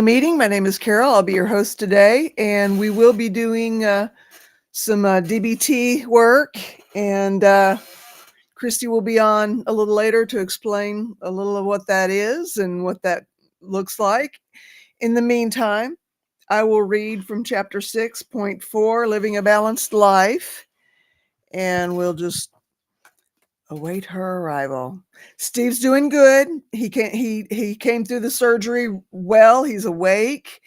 Meeting. My name is Carol. I'll be your host today, and we will be doing some DBT work. And Christy will be on a little later to explain a little of what that is and what that looks like. In the meantime, I will read from chapter 6.4, Living a Balanced Life, and we'll just await her arrival. Steve's doing good. He came through the surgery well. He's awake.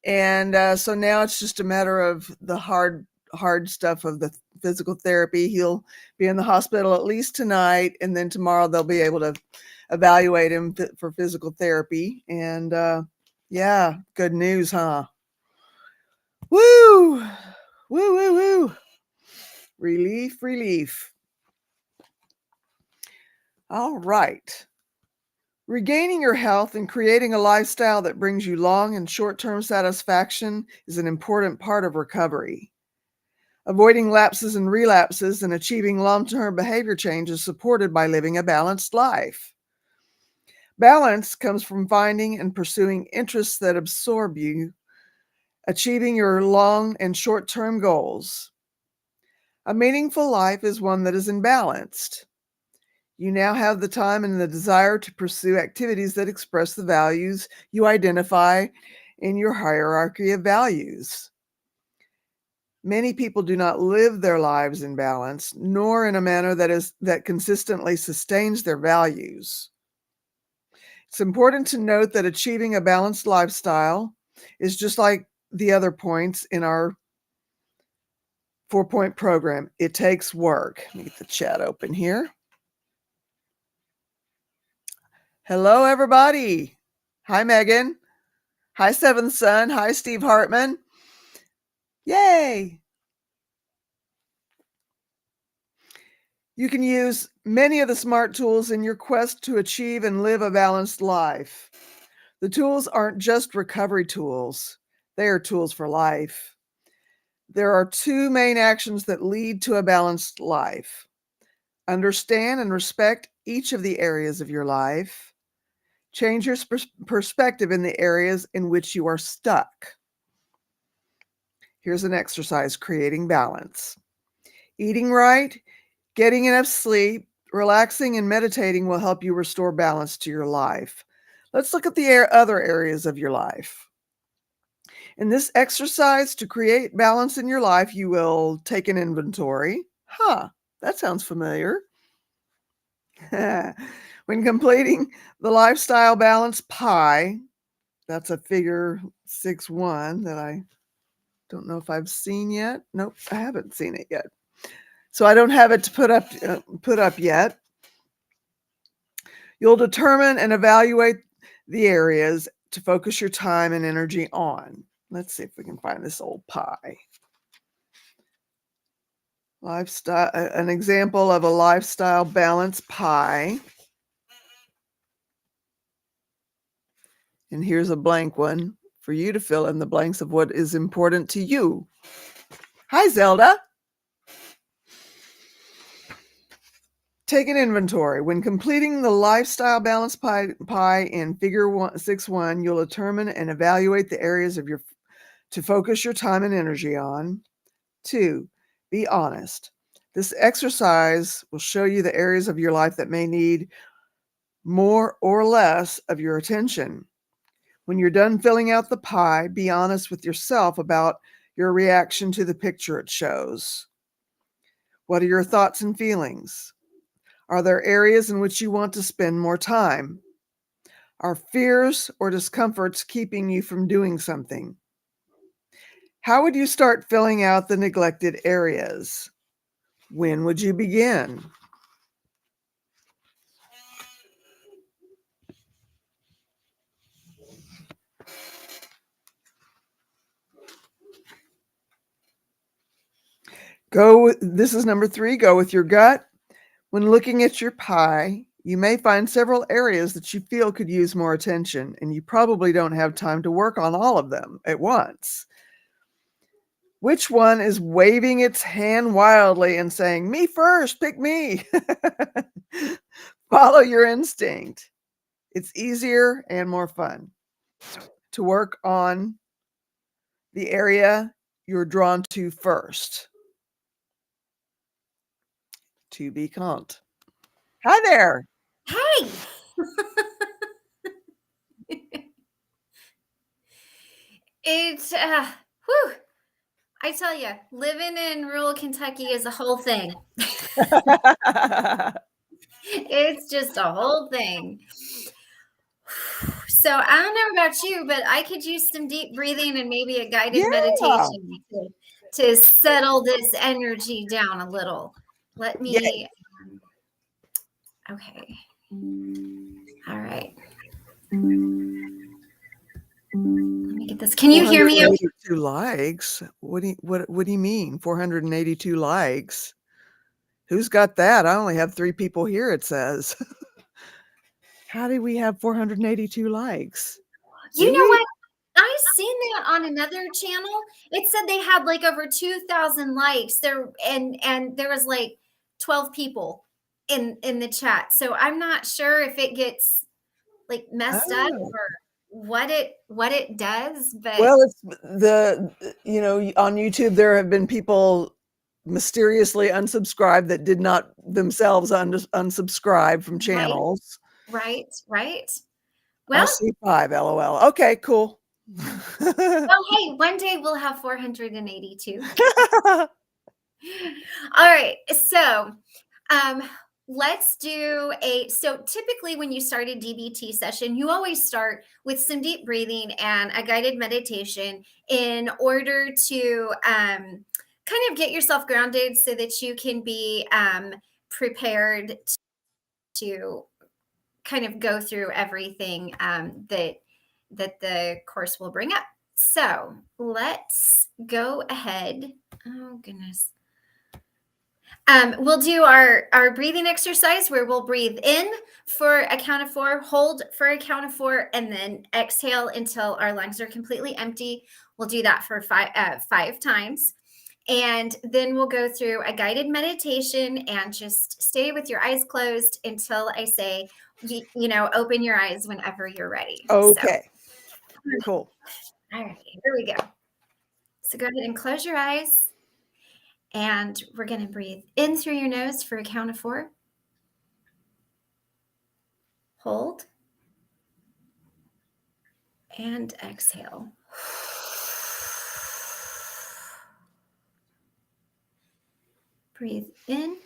And so now it's just a matter of the hard stuff of the physical therapy. He'll be in the hospital at least tonight, and then tomorrow they'll be able to evaluate him for physical therapy. And yeah, good news, huh? Woo! Woo, woo, woo. Relief, relief. All right. Regaining your health and creating a lifestyle that brings you long and short-term satisfaction is an important part of recovery. Avoiding lapses and relapses and achieving long-term behavior change is supported by living a balanced life. Balance comes from finding and pursuing interests that absorb you, achieving your long and short-term goals. A meaningful life is one that is imbalanced. You now have the time and the desire to pursue activities that express the values you identify in your hierarchy of values. Many people do not live their lives in balance, nor in a manner that consistently sustains their values. It's important to note that achieving a balanced lifestyle is just like the other points in our 4-point program. It takes work. Let me get the chat open here. Hello, everybody. Hi, Megan. Hi, Seventh Son. Hi, Steve Hartman. Yay. You can use many of the SMART tools in your quest to achieve and live a balanced life. The tools aren't just recovery tools. They are tools for life. There are two main actions that lead to a balanced life. Understand and respect each of the areas of your life. Change your perspective in the areas in which you are stuck. Here's an exercise, creating balance. Eating right, getting enough sleep, relaxing, and meditating will help you restore balance to your life. Let's look at the other areas of your life. In this exercise to create balance in your life, you will take an inventory. That sounds familiar. When completing the lifestyle balance pie, that's a figure 6-1 that I don't know if I've seen yet. Nope, I haven't seen it yet. So I don't have it to put up yet. You'll determine and evaluate the areas to focus your time and energy on. Let's see if we can find this old pie. Lifestyle, an example of a lifestyle balance pie. And here's a blank one for you to fill in the blanks of what is important to you. Hi, Zelda. Take an inventory. When completing the lifestyle balance pie in figure 6-1, you'll determine and evaluate the areas to focus your time and energy on. 2, be honest. This exercise will show you the areas of your life that may need more or less of your attention. When you're done filling out the pie, be honest with yourself about your reaction to the picture it shows. What are your thoughts and feelings? Are there areas in which you want to spend more time? Are fears or discomforts keeping you from doing something? How would you start filling out the neglected areas? When would you begin? This is number 3, go with your gut. When looking at your pie, you may find several areas that you feel could use more attention, and you probably don't have time to work on all of them at once. Which one is waving its hand wildly and saying, "Me first, pick me"? Follow your instinct. It's easier and more fun. to work on the area you're drawn to first. To be Kant. Hi there. Hey! It's whew. I tell you, living in rural Kentucky is a whole thing. It's just a whole thing. So I don't know about you, but I could use some deep breathing and maybe a guided Yeah. meditation to settle this energy down a little. Let me okay. All right. Let me get this. Can you hear me okay? 482 likes. What do you mean? 482 likes. Who's got that? I only have 3 people here, it says. How did we have 482 likes? You know what? I seen that on another channel. It said they had like over 2,000 likes there, and there was like 12 people in the chat. So I'm not sure if it gets like messed up or what it does, but Well, it's on YouTube there have been people mysteriously unsubscribed that did not themselves unsubscribe from channels. right. I Well, see 5, LOL. Okay, cool. well, hey, one day we'll have 482. All right. So, let's do so typically when you start a DBT session, you always start with some deep breathing and a guided meditation in order to kind of get yourself grounded so that you can be prepared to kind of go through everything that the course will bring up. So let's go ahead. Oh, goodness. We'll do our breathing exercise where we'll breathe in for a count of 4, hold for a count of 4, and then exhale until our lungs are completely empty. We'll do that for 5 times. And then we'll go through a guided meditation and just stay with your eyes closed until I say, open your eyes whenever you're ready. Okay. So, cool. All right, here we go. So go ahead and close your eyes. And we're going to breathe in through your nose for a count of 4. Hold. And exhale. Breathe in.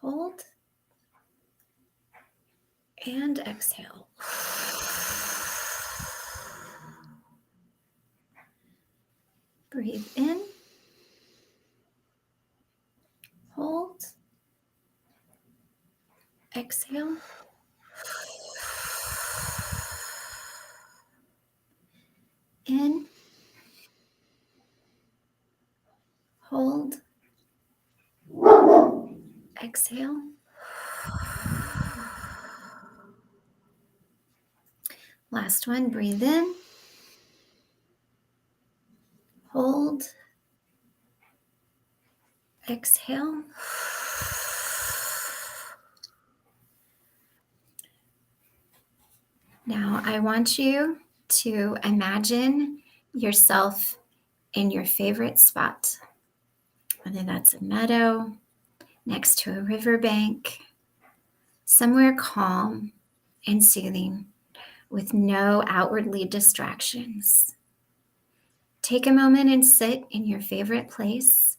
Hold. And exhale. Breathe in. Hold. Exhale. In. Hold. Exhale. Last one. Breathe in. Hold. Exhale. Now I want you to imagine yourself in your favorite spot, whether that's a meadow, next to a riverbank, somewhere calm and soothing with no outwardly distractions. Take a moment and sit in your favorite place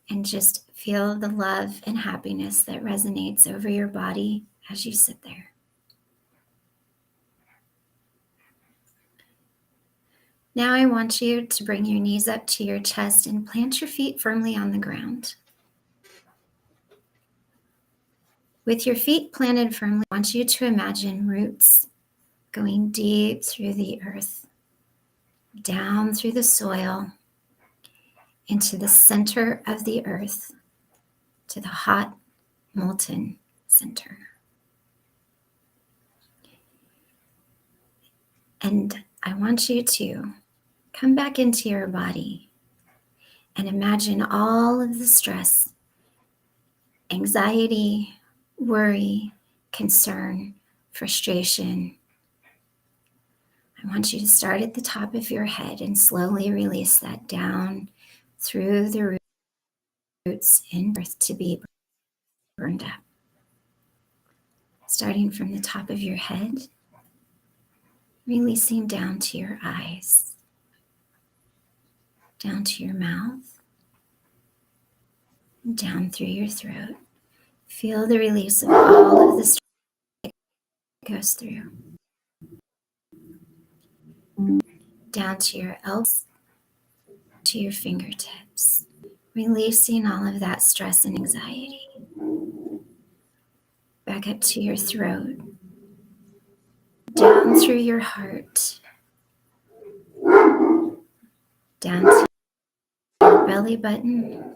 and just feel the love and happiness that resonates over your body as you sit there. Now I want you to bring your knees up to your chest and plant your feet firmly on the ground. With your feet planted firmly, I want you to imagine roots going deep through the earth, down through the soil, into the center of the earth, to the hot, molten center. And I want you to come back into your body and imagine all of the stress, anxiety, worry, concern, frustration. I want you to start at the top of your head and slowly release that down through the roots in earth to be burned up. Starting from the top of your head, releasing down to your eyes, down to your mouth, down through your throat. Feel the release of all of the stress that goes through. Down to your elbows, to your fingertips, releasing all of that stress and anxiety. Back up to your throat, down through your heart, down to your belly button,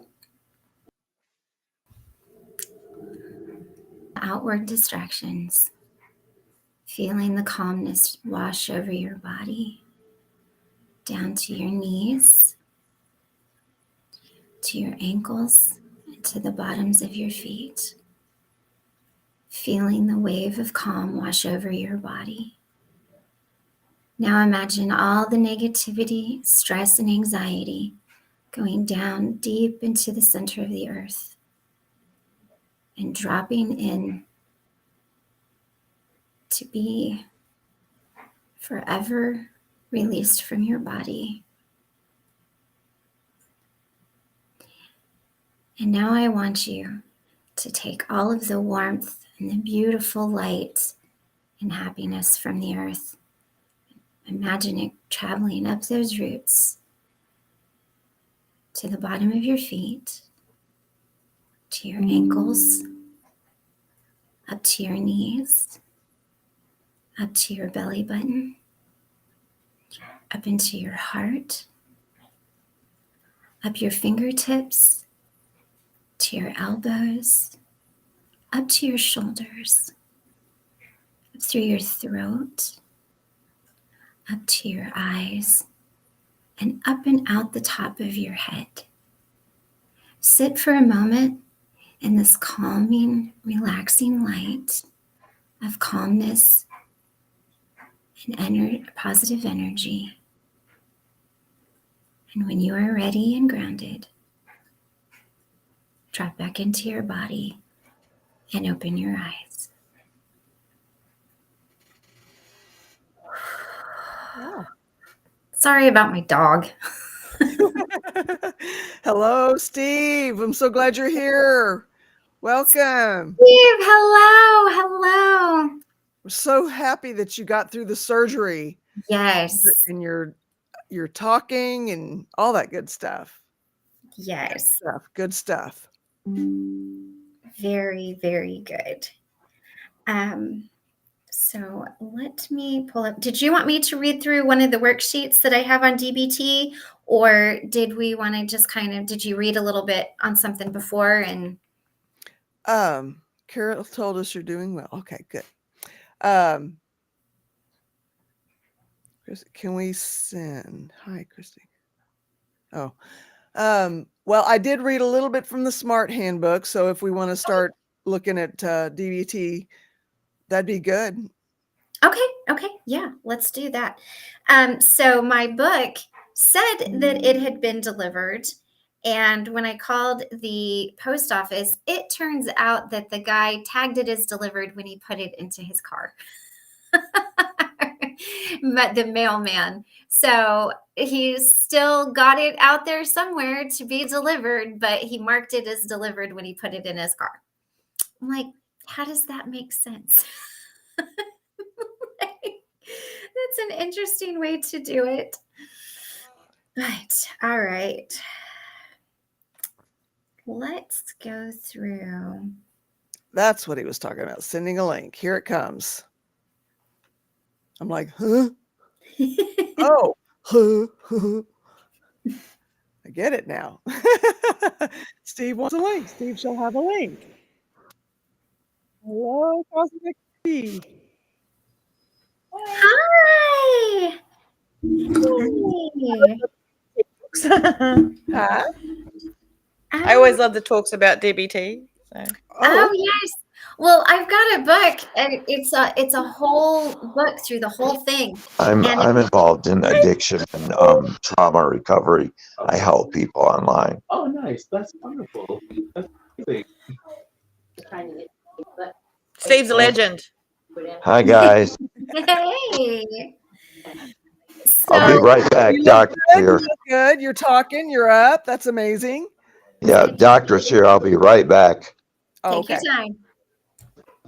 outward distractions, feeling the calmness wash over your body, down to your knees, to your ankles, and to the bottoms of your feet, feeling the wave of calm wash over your body. Now imagine all the negativity, stress, and anxiety going down deep into the center of the earth and dropping in to be forever released from your body. And now I want you to take all of the warmth and the beautiful light and happiness from the earth. Imagine it traveling up those roots to the bottom of your feet, to your ankles, up to your knees, up to your belly button, up into your heart, up your fingertips, to your elbows, up to your shoulders, up through your throat, up to your eyes, and up and out the top of your head. Sit for a moment in this calming, relaxing light of calmness and positive energy. And when you are ready and grounded, drop back into your body and open your eyes. Wow. Sorry about my dog. Hello, Steve. I'm so glad you're here. Welcome. Steve, hello. We're so happy that you got through the surgery. Yes. And you're talking and all that good stuff. Yes. Good stuff. Very, very good. So let me pull up. Did you want me to read through one of the worksheets that I have on DBT, or did we want to just did you read a little bit on something before? And Carol told us you're doing well. Okay, good. Can we send? Hi, Christy. Oh, well, I did read a little bit from the SMART handbook. So if we want to start looking at DBT, that'd be good. Okay. Yeah, let's do that. So my book said that it had been delivered. And when I called the post office, it turns out that the guy tagged it as delivered when he put it into his car. But the mailman. So he's still got it out there somewhere to be delivered, but he marked it as delivered when he put it in his car. I'm like, how does that make sense? That's an interesting way to do it. Right. All right. Let's go through. That's what he was talking about. Sending a link. Here it comes. I'm like, huh? Oh, huh. I get it now. Steve wants a link. Steve shall have a link. Hello, Cosmic Steve. Hi. Huh? I always love the talks about DBT. So. Oh yes. Well, I've got a book, and it's a whole book through the whole thing. And I'm involved in addiction and trauma recovery. I help people online. Oh, nice. That's wonderful. That's amazing. Steve's a legend. Hi guys. hey, I'll be so right back. You look Doctor's good. You here. look good. You're talking. You're up. That's amazing. Yeah, doctor's here. I'll be right back. Oh, take your time.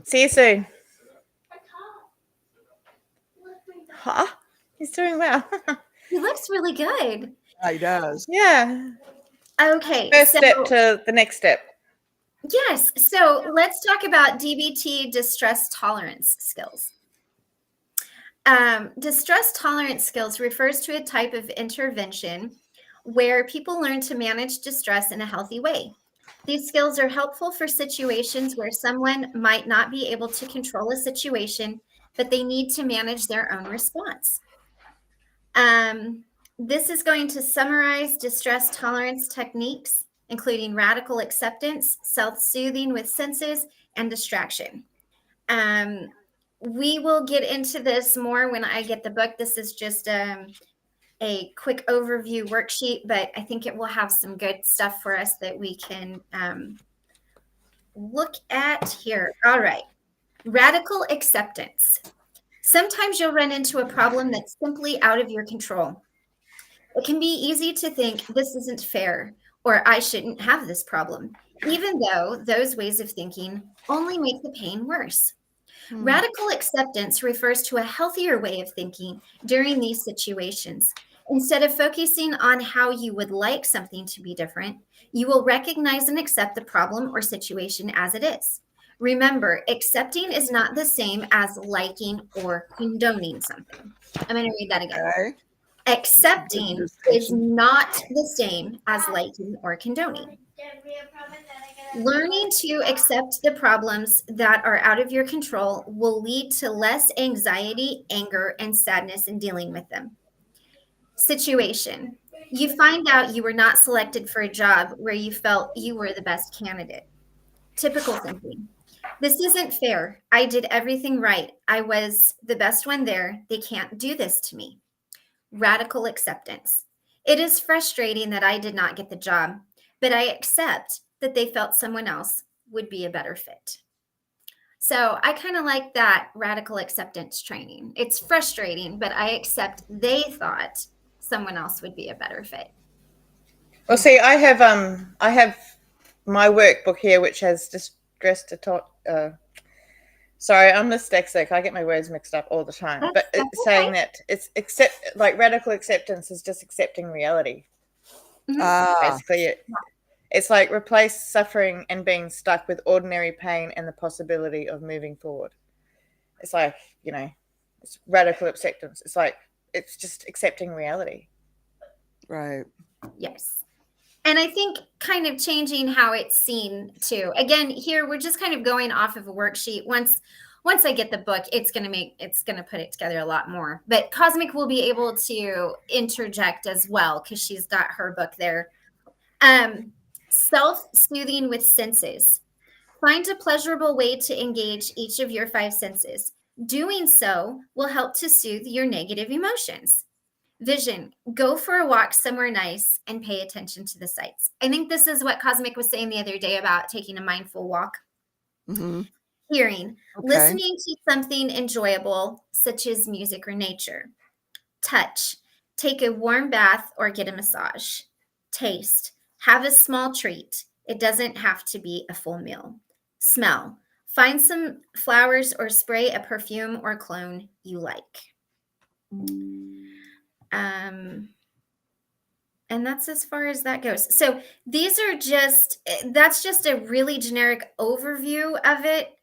See you soon. Huh? He's doing well. He looks really good. Yeah, he does. Yeah. Okay, First so step to the next step. yes, so let's talk about DBT, distress tolerance skills. Distress tolerance skills refers to a type of intervention where people learn to manage distress in a healthy way. These skills are helpful for situations where someone might not be able to control a situation, but they need to manage their own response. This is going to summarize distress tolerance techniques, including radical acceptance, self-soothing with senses, and distraction. We will get into this more when I get the book. This is just a quick overview worksheet, but I think it will have some good stuff for us that we can look at here. All right. Radical acceptance. Sometimes you'll run into a problem that's simply out of your control. It can be easy to think this isn't fair or I shouldn't have this problem, even though those ways of thinking only make the pain worse. Radical acceptance refers to a healthier way of thinking during these situations. Instead of focusing on how you would like something to be different, you will recognize and accept the problem or situation as it is. Remember, accepting is not the same as liking or condoning something. I'm going to read that again. Okay. Accepting is not the same as liking or condoning. Learning to accept the problems that are out of your control will lead to less anxiety, anger, and sadness in dealing with them. Situation. You find out you were not selected for a job where you felt you were the best candidate. Typical thinking. This isn't fair. I did everything right. I was the best one there. They can't do this to me. Radical acceptance. It is frustrating that I did not get the job, but I accept that they felt someone else would be a better fit. So I kind of like that radical acceptance training. It's frustrating, but I accept they thought someone else would be a better fit. Well, see, I have my workbook here, which has distress sorry, I'm dyslexic. I get my words mixed up all the time. But it's saying that it's radical acceptance is just accepting reality. Basically, it's like replace suffering and being stuck with ordinary pain and the possibility of moving forward. It's like, it's radical acceptance. It's like, it's just accepting reality. Right. Yes. And I think kind of changing how it's seen too. Again, here we're just kind of going off of a worksheet. Once I get the book, it's going to put it together a lot more. But Cosmic will be able to interject as well because she's got her book there. Self-soothing with senses. Find a pleasurable way to engage each of your 5 senses. Doing so will help to soothe your negative emotions. Vision. Go for a walk somewhere nice and pay attention to the sights. I think this is what Cosmic was saying the other day about taking a mindful walk. Mm-hmm. Hearing. Okay. Listening to something enjoyable, such as music or nature. Touch. Take a warm bath or get a massage. Taste. Have a small treat. It doesn't have to be a full meal. Smell. Find some flowers or spray a perfume or cologne you like. And that's as far as that goes. So these are that's just a really generic overview of it.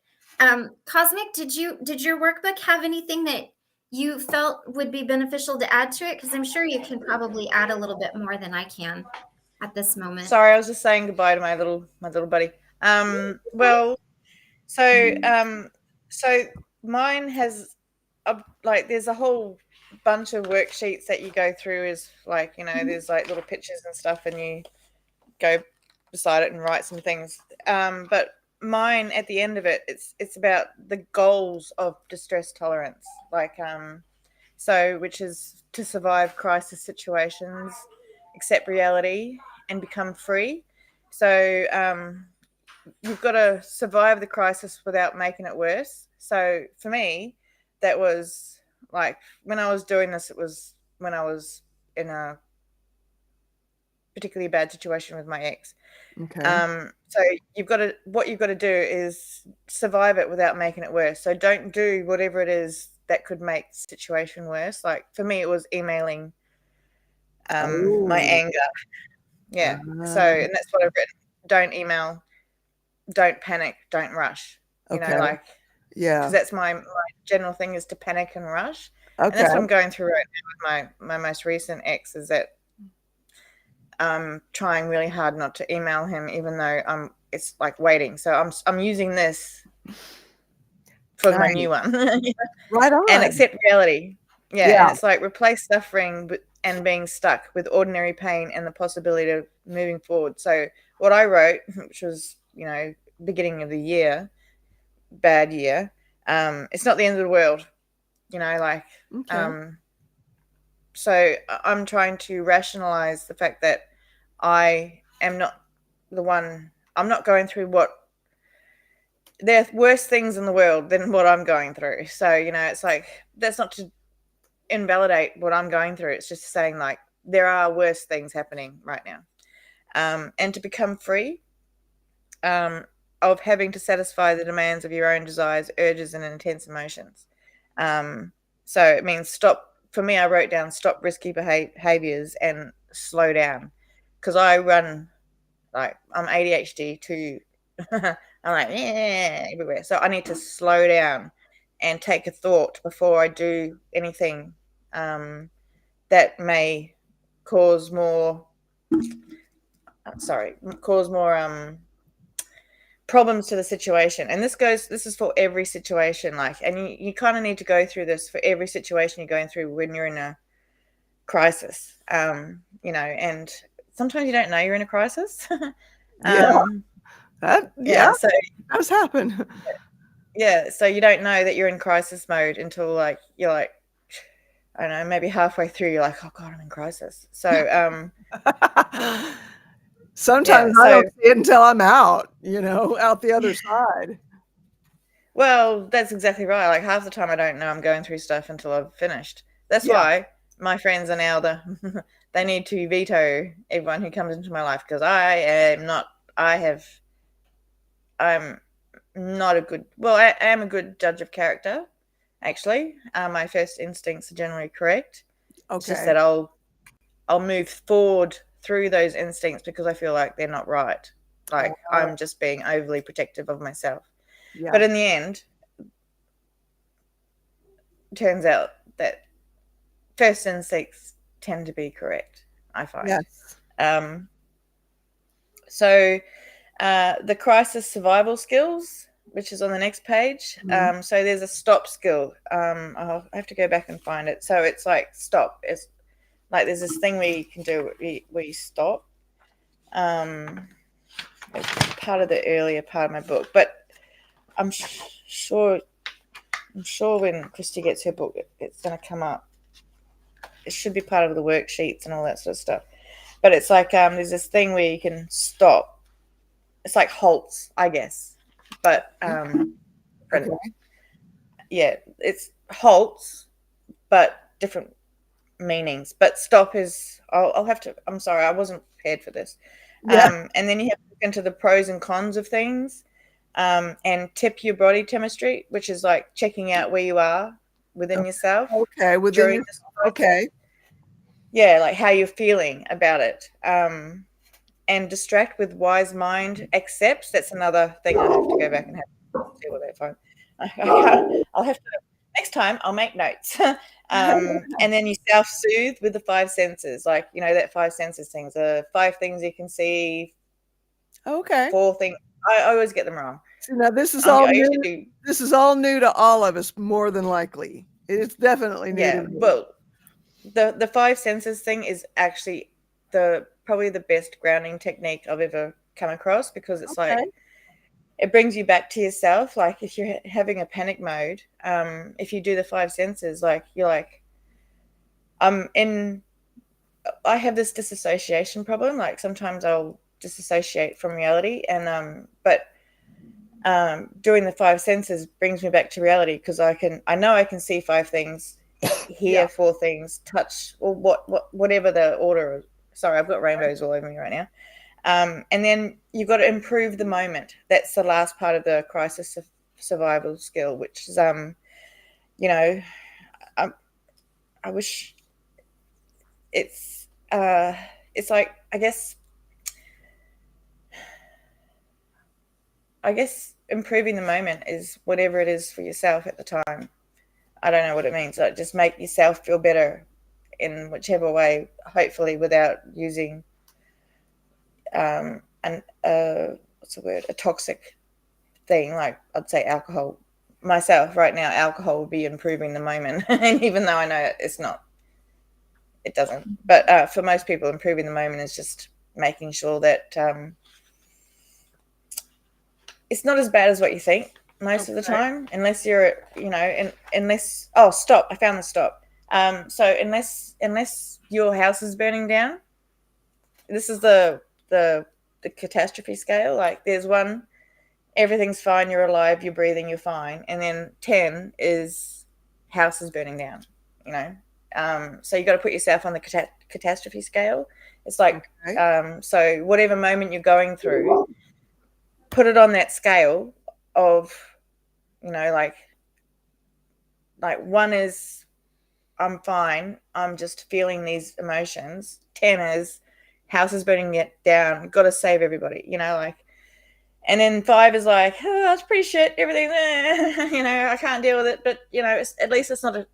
Cosmic, did your workbook have anything that you felt would be beneficial to add to it? Because I'm sure you can probably add a little bit more than I can at this moment. Sorry, I was just saying goodbye to my little buddy. So mine has there's a whole bunch of worksheets that you go through. Is there's like little pictures and stuff, and you go beside it and write some things. But mine at the end of it, it's about the goals of distress tolerance, like so which is to survive crisis situations, accept reality, and become free. So you've got to survive the crisis without making it worse. So for me, that was like when I was doing this, it was when I was in a particularly bad situation with my ex. Okay. So what you've got to do is survive it without making it worse. So don't do whatever it is that could make the situation worse. Like for me, it was emailing my Oh. anger. Yeah. So, and that's what I've written. Don't email, don't panic, don't rush. You know, Okay. like, Yeah. because that's my general thing is to panic and rush. And Okay. that's what I'm going through right now with my most recent ex, is that I'm trying really hard not to email him, even though it's like waiting. So I'm using this for my Nice. new one. Right on. And accept reality. Yeah, Yeah. and it's like replace suffering and being stuck with ordinary pain and the possibility of moving forward. So what I wrote, which was, you know, beginning of the year, bad year, it's not the end of the world, you know, like Okay. so I'm trying to rationalize the fact that I am not the one. I'm not going through what there are worse things in the world than what I'm going through. So, you know, it's like that's not to invalidate what I'm going through. It's just saying like there are worse things happening right now. And to become free of having to satisfy the demands of your own desires, urges, and intense emotions. So it means stop. For me, I wrote down stop risky behaviors and slow down, because I run like I'm ADHD too. I'm like everywhere. So I need to slow down and take a thought before I do anything that may cause more. Cause more problems to the situation. And this is for every situation, like, and you kind of need to go through this for every situation you're going through when you're in a crisis, you know, and sometimes you don't know you're in a crisis. Yeah. So that does happen. yeah, so you don't know that you're in crisis mode until like you're like, I don't know, maybe halfway through you're like, oh god, I'm in crisis. So Sometimes I don't see it until I'm out, you know, out the other side. Well, that's exactly right. Like half the time I don't know I'm going through stuff until I've finished. That's why my friends are now they need to veto everyone who comes into my life, because I'm not a good, well, I am a good judge of character, actually. My first instincts are generally correct. Okay. It's just that I'll move forward through those instincts because I feel like they're not right. Like I'm just being overly protective of myself. Yeah. But in the end, it turns out that first instincts tend to be correct, I find. Yes. So the crisis survival skills, which is on the next page. Mm-hmm. So there's a stop skill. I have to go back and find it. So it's like stop. It's like there's this thing we can do where you stop. It's part of the earlier part of my book, but I'm sure when Christy gets her book, it's going to come up. It should be part of the worksheets and all that sort of stuff. But it's like there's this thing where you can stop. It's like halts, I guess. But Okay. yeah, it's halts, but different meanings. But stop is I'll have to. I'm sorry, I wasn't prepared for this. Yeah. And then you have to look into the pros and cons of things, and tip your body chemistry, which is like checking out where you are within yourself. Okay. Okay. Yeah, like how you're feeling about it. And distract with wise mind accepts. That's another thing I have to go back and have to see what that phone. I'll have to next time. I'll make notes. And then you self-soothe with the 5 senses, like you know that 5 senses things. 5 things you can see. Okay. 4 things. I always get them wrong. See, now this is all new. This is all new to all of us, more than likely. It's definitely new to me. Well, the 5 senses thing is actually probably the best grounding technique I've ever come across, because it's like it brings you back to yourself. Like if you're having a panic mode, if you do the 5 senses, like you're like, I have this disassociation problem. Like sometimes I'll disassociate from reality, and but doing the 5 senses brings me back to reality, because I know I can see 5 things, hear 4 things, touch, or whatever the order is. Sorry, I've got rainbows all over me right now. And then you've got to improve the moment. That's the last part of the crisis survival skill, which is, you know, I wish it's like, I guess improving the moment is whatever it is for yourself at the time. I don't know what it means. Like just make yourself feel better in whichever way, hopefully without using what's the word? A toxic thing, like I'd say alcohol. Myself right now, alcohol would be improving the moment, and even though I know it's not, it doesn't. But for most people, improving the moment is just making sure that it's not as bad as what you think most of the time, unless you're, unless stop. I found the stop. So unless your house is burning down, this is the catastrophe scale. Like there's 1, everything's fine, you're alive, you're breathing, you're fine, and then 10 is house is burning down. So you got to put yourself on the catastrophe scale. It's like so whatever moment you're going through, put it on that scale of, like 1 is I'm fine, I'm just feeling these emotions. 10 is house is burning it down, got to save everybody, and then 5 is like, oh, it's pretty shit, everything, I can't deal with it, but at least it's not a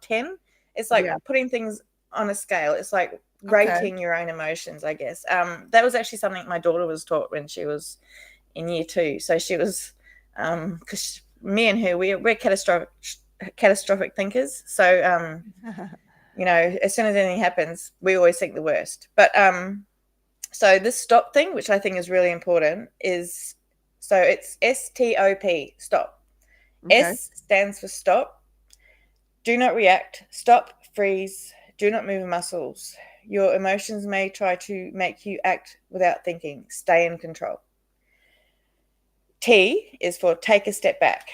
10. It's like putting things on a scale. It's like rating your own emotions, I guess. That was actually something my daughter was taught when she was in year 2. So she was, because me and her, we're catastrophic thinkers. So, as soon as anything happens, we always think the worst. But so this stop thing, which I think is really important, is, so it's STOP, stop. Okay. S stands for stop. Do not react. Stop, freeze. Do not move muscles. Your emotions may try to make you act without thinking. Stay in control. T is for take a step back.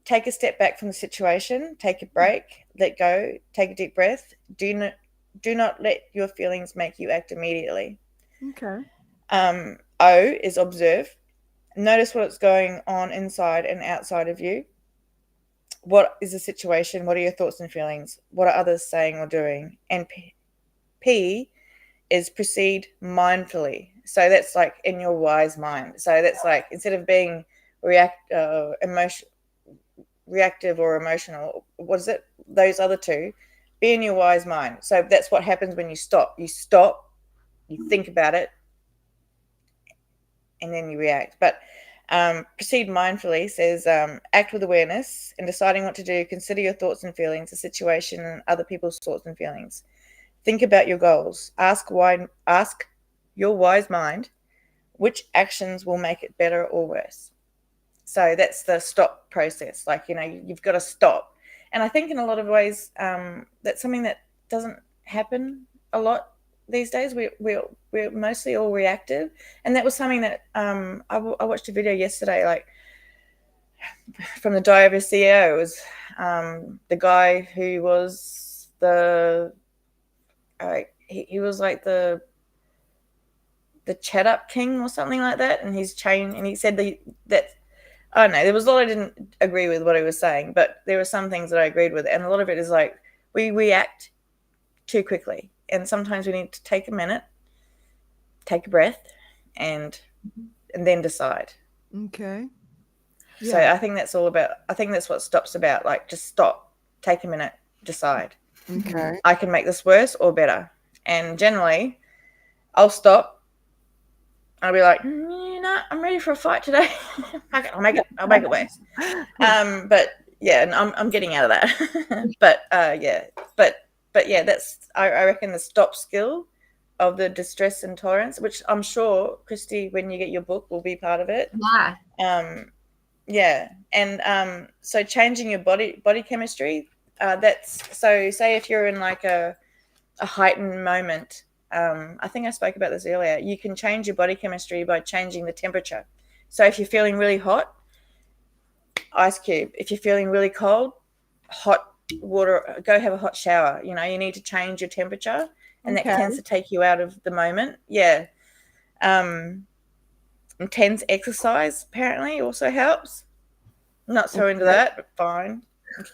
Take a step back from the situation. Take a break. Let go. Take a deep breath. Do not let your feelings make you act immediately. Okay. O is observe. Notice what's going on inside and outside of you. What is the situation? What are your thoughts and feelings? What are others saying or doing? And P is proceed mindfully. So that's like in your wise mind. So that's like, instead of being reactive or emotional, what is it? Those other 2, be in your wise mind. So that's what happens when you stop. You stop, you think about it, and then you react. But proceed mindfully says act with awareness in deciding what to do. Consider your thoughts and feelings, the situation, and other people's thoughts and feelings. Think about your goals. Ask your wise mind which actions will make it better or worse. So that's the stop process. Like, you've got to stop. And I think in a lot of ways, that's something that doesn't happen a lot these days. We're mostly all reactive. And that was something that I watched a video yesterday, like from the Diary of a CEO. It was the guy who was he was like the chat up king or something like that, and he's chained, and he said that I don't know, there was a lot I didn't agree with what he was saying, but there were some things that I agreed with, and a lot of it is like we react too quickly, and sometimes we need to take a minute, take a breath, and then decide. Okay. Yeah. So I think that's all about, I think that's what stop's about, like just stop, take a minute, decide. Okay. I can make this worse or better. And generally I'll stop. I'll be like, I'm ready for a fight today. I'll make it worse. But yeah, and I'm getting out of that. But yeah, that's, I reckon the stop skill the distress intolerance, which I'm sure, Christy, when you get your book, will be part of it. Yeah. And so changing your body chemistry. That's so. Say if you're in like a heightened moment. I think I spoke about this earlier. You can change your body chemistry by changing the temperature. So if you're feeling really hot, ice cube. If you're feeling really cold, hot water. Go have a hot shower. You need to change your temperature, and that tends to take you out of the moment. Yeah. Intense exercise apparently also helps. I'm not so into that, but fine.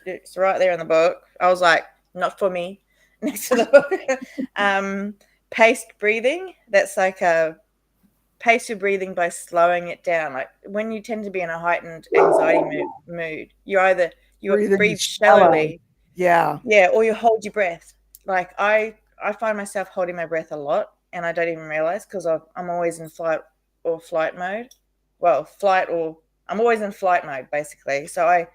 It's right there in the book. I was like, not for me. Next to the book. Paced breathing. That's like pace your breathing by slowing it down. Like when you tend to be in a heightened anxiety mood, you breathe shallowly. Yeah, or you hold your breath. Like I find myself holding my breath a lot, and I don't even realize because I'm always in flight mode. Well, I'm always in flight mode basically. So I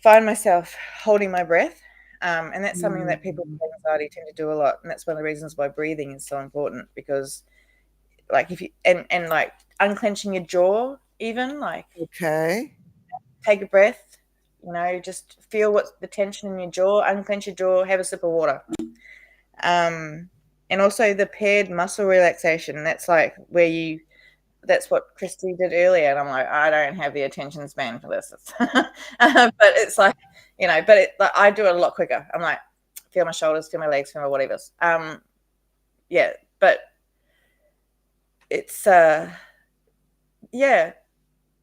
find myself holding my breath, and that's something that people with anxiety tend to do a lot, and that's one of the reasons why breathing is so important, because like if you and like unclenching your jaw, even like take a breath, just feel what's the tension in your jaw, unclench your jaw, have a sip of water. And also the paired muscle relaxation, that's like where that's what Christy did earlier, and I'm like, I don't have the attention span for this. But it's like, like I do it a lot quicker. I'm like, feel my shoulders, feel my legs, feel my whatever. But it's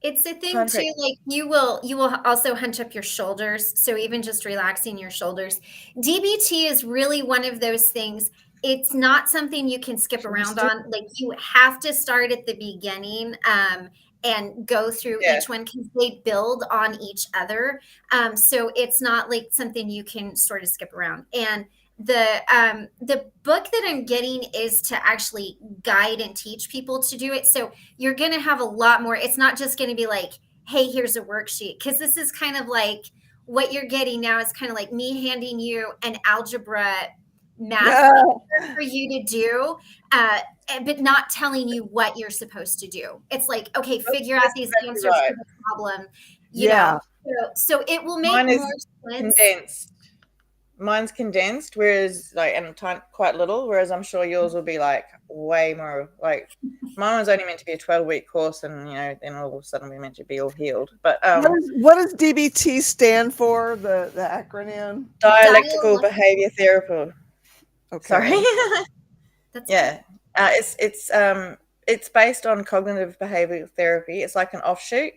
It's a thing too, like you will also hunch up your shoulders. So even just relaxing your shoulders. DBT is really one of those things. It's not something you can skip around on. Like you have to start at the beginning and go through each one because they build on each other. So it's not like something you can sort of skip around. And the book that I'm getting is to actually guide and teach people to do it. So you're going to have a lot more. It's not just going to be like, hey, here's a worksheet. Because this is kind of like what you're getting now is kind of like me handing you an algebra math for you to do, but not telling you what you're supposed to do. It's like, okay, figure out these answers to the problem. You know, so it will make more sense. Condensed. Mine's condensed, whereas and quite little, whereas I'm sure yours will be like way more. Like mine was only meant to be a 12-week course, and then all of a sudden we're meant to be all healed. But what does DBT stand for? The acronym? Dialectical behavior therapy. Okay. Sorry. That's it's based on cognitive behavioral therapy. It's like an offshoot.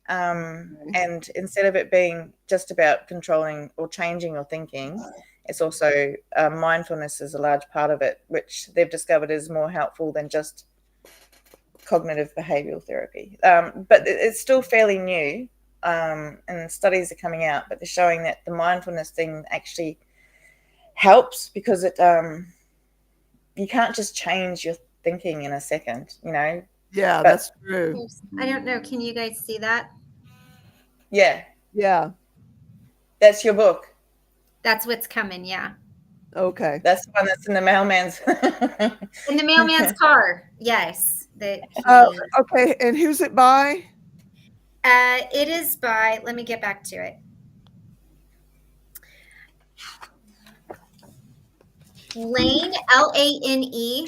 And instead of it being just about controlling or changing your thinking, it's also mindfulness is a large part of it, which they've discovered is more helpful than just cognitive behavioral therapy. But it's still fairly new, and studies are coming out, but they're showing that the mindfulness thing actually helps because it you can't just change your thinking in a second, Yeah, that's true. I don't know. Can you guys see that? Yeah. That's your book. That's what's coming. Yeah. Okay. That's the one that's in the mailman's. In the mailman's car. Yes. Okay. And who's it by? It is by. Let me get back to it. Lane, Lane,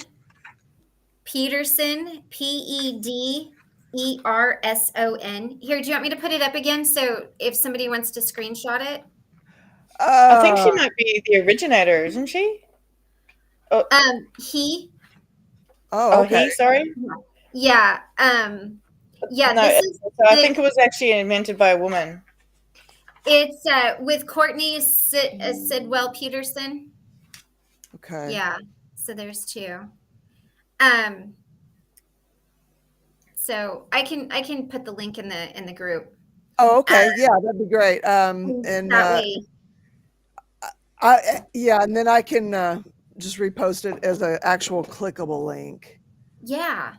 Peterson, Pederson. Here, do you want me to put it up again? So if somebody wants to screenshot it, I think she might be the originator, isn't she? he. Oh, okay. He. Sorry. Yeah. Yeah. No, I think it was actually invented by a woman. It's with Courtney Sidwell Peterson. Okay. Yeah. So there's two. So I can put the link in the group. Oh, okay. Yeah, that'd be great. And that way. And then I can just repost it as an actual clickable link. Yeah.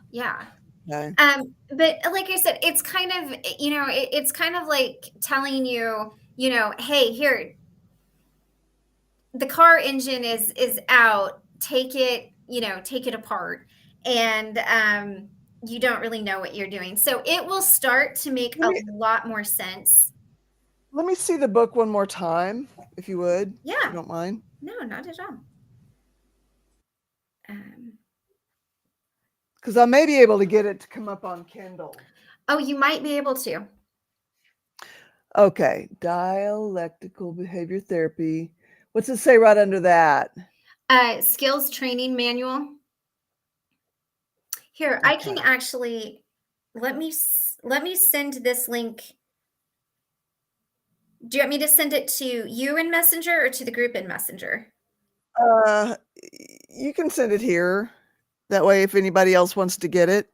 Okay. But like I said, it's kind of it's kind of like telling you, hey, here, the car engine is out. Take it take it apart, and you don't really know what you're doing. So it will start to make a lot more sense. Let me see the book one more time, if you would. Yeah. If you don't mind. No, not at all. Because I may be able to get it to come up on Kindle. Oh, you might be able to. Okay. Dialectical behavior therapy. What's it say right under that? Skills training manual. Here, I can actually, let me send this link. Do you want me to send it to you in Messenger or to the group in Messenger? You can send it here. That way, if anybody else wants to get it,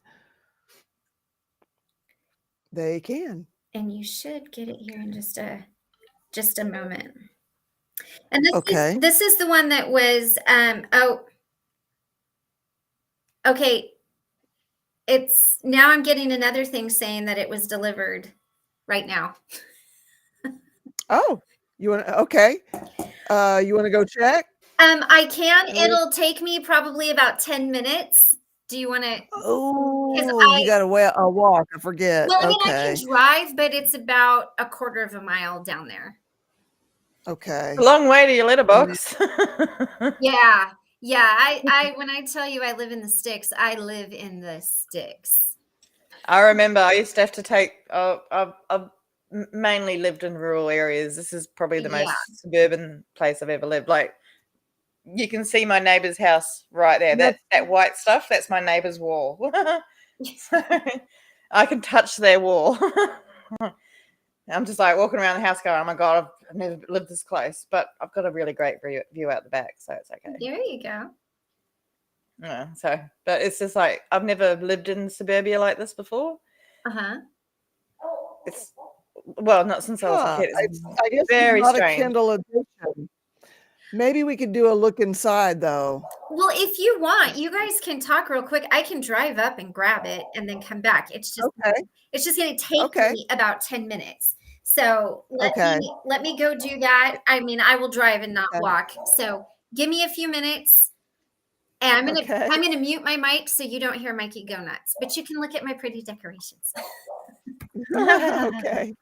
they can. And you should get it here in just a moment. And this is the one that was okay. It's now I'm getting another thing saying that it was delivered right now. Oh, you want to? Okay. You want to go check? I can. It'll take me probably about 10 minutes. Do you want to? Oh, you got to walk. I forget. Well, I mean, I can drive, but it's about a quarter of a mile down there. Okay. A long way to your letterbox. Yeah. I when I tell you I live in the sticks, I live in the sticks. I remember I used to have to take. I've mainly lived in rural areas. This is probably the most suburban place I've ever lived. Like, you can see my neighbor's house right there. That white stuff, that's my neighbor's wall. So I can touch their wall. I'm just like walking around the house going, oh my God, I've never lived this close. But I've got a really great view out the back, so it's okay. There you go. Yeah, but it's just like, I've never lived in suburbia like this before. It's, well, not since I was a kid. I guess very it's not strange. a Kindle edition. Maybe we could do a look inside, though. Well, if you want, you guys can talk real quick. I can drive up and grab it and then come back. It's just going to take me about 10 minutes. So let me go do that. I mean, I will drive and not walk. So give me a few minutes. And I'm gonna mute my mic so you don't hear Mikey go nuts. But you can look at my pretty decorations. Okay.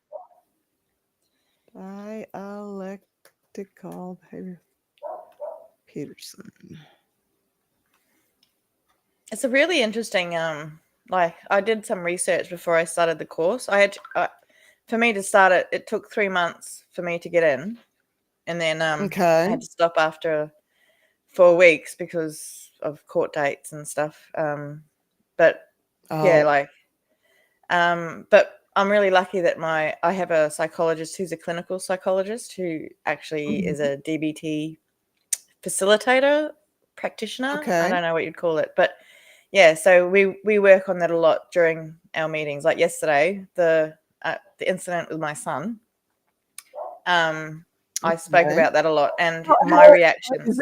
Dialectical behavior. Peterson. It's a really interesting. Like, I did some research before I started the course. I had for me to start it. It took 3 months for me to get in, and then I had to stop after 4 weeks because of court dates and stuff. But I'm really lucky that I have a psychologist who's a clinical psychologist who actually is a DBT facilitator, practitioner. I don't know what you'd call it, but yeah. So we work on that a lot during our meetings. Like yesterday, the incident with my son. I spoke about that a lot, and my reactions.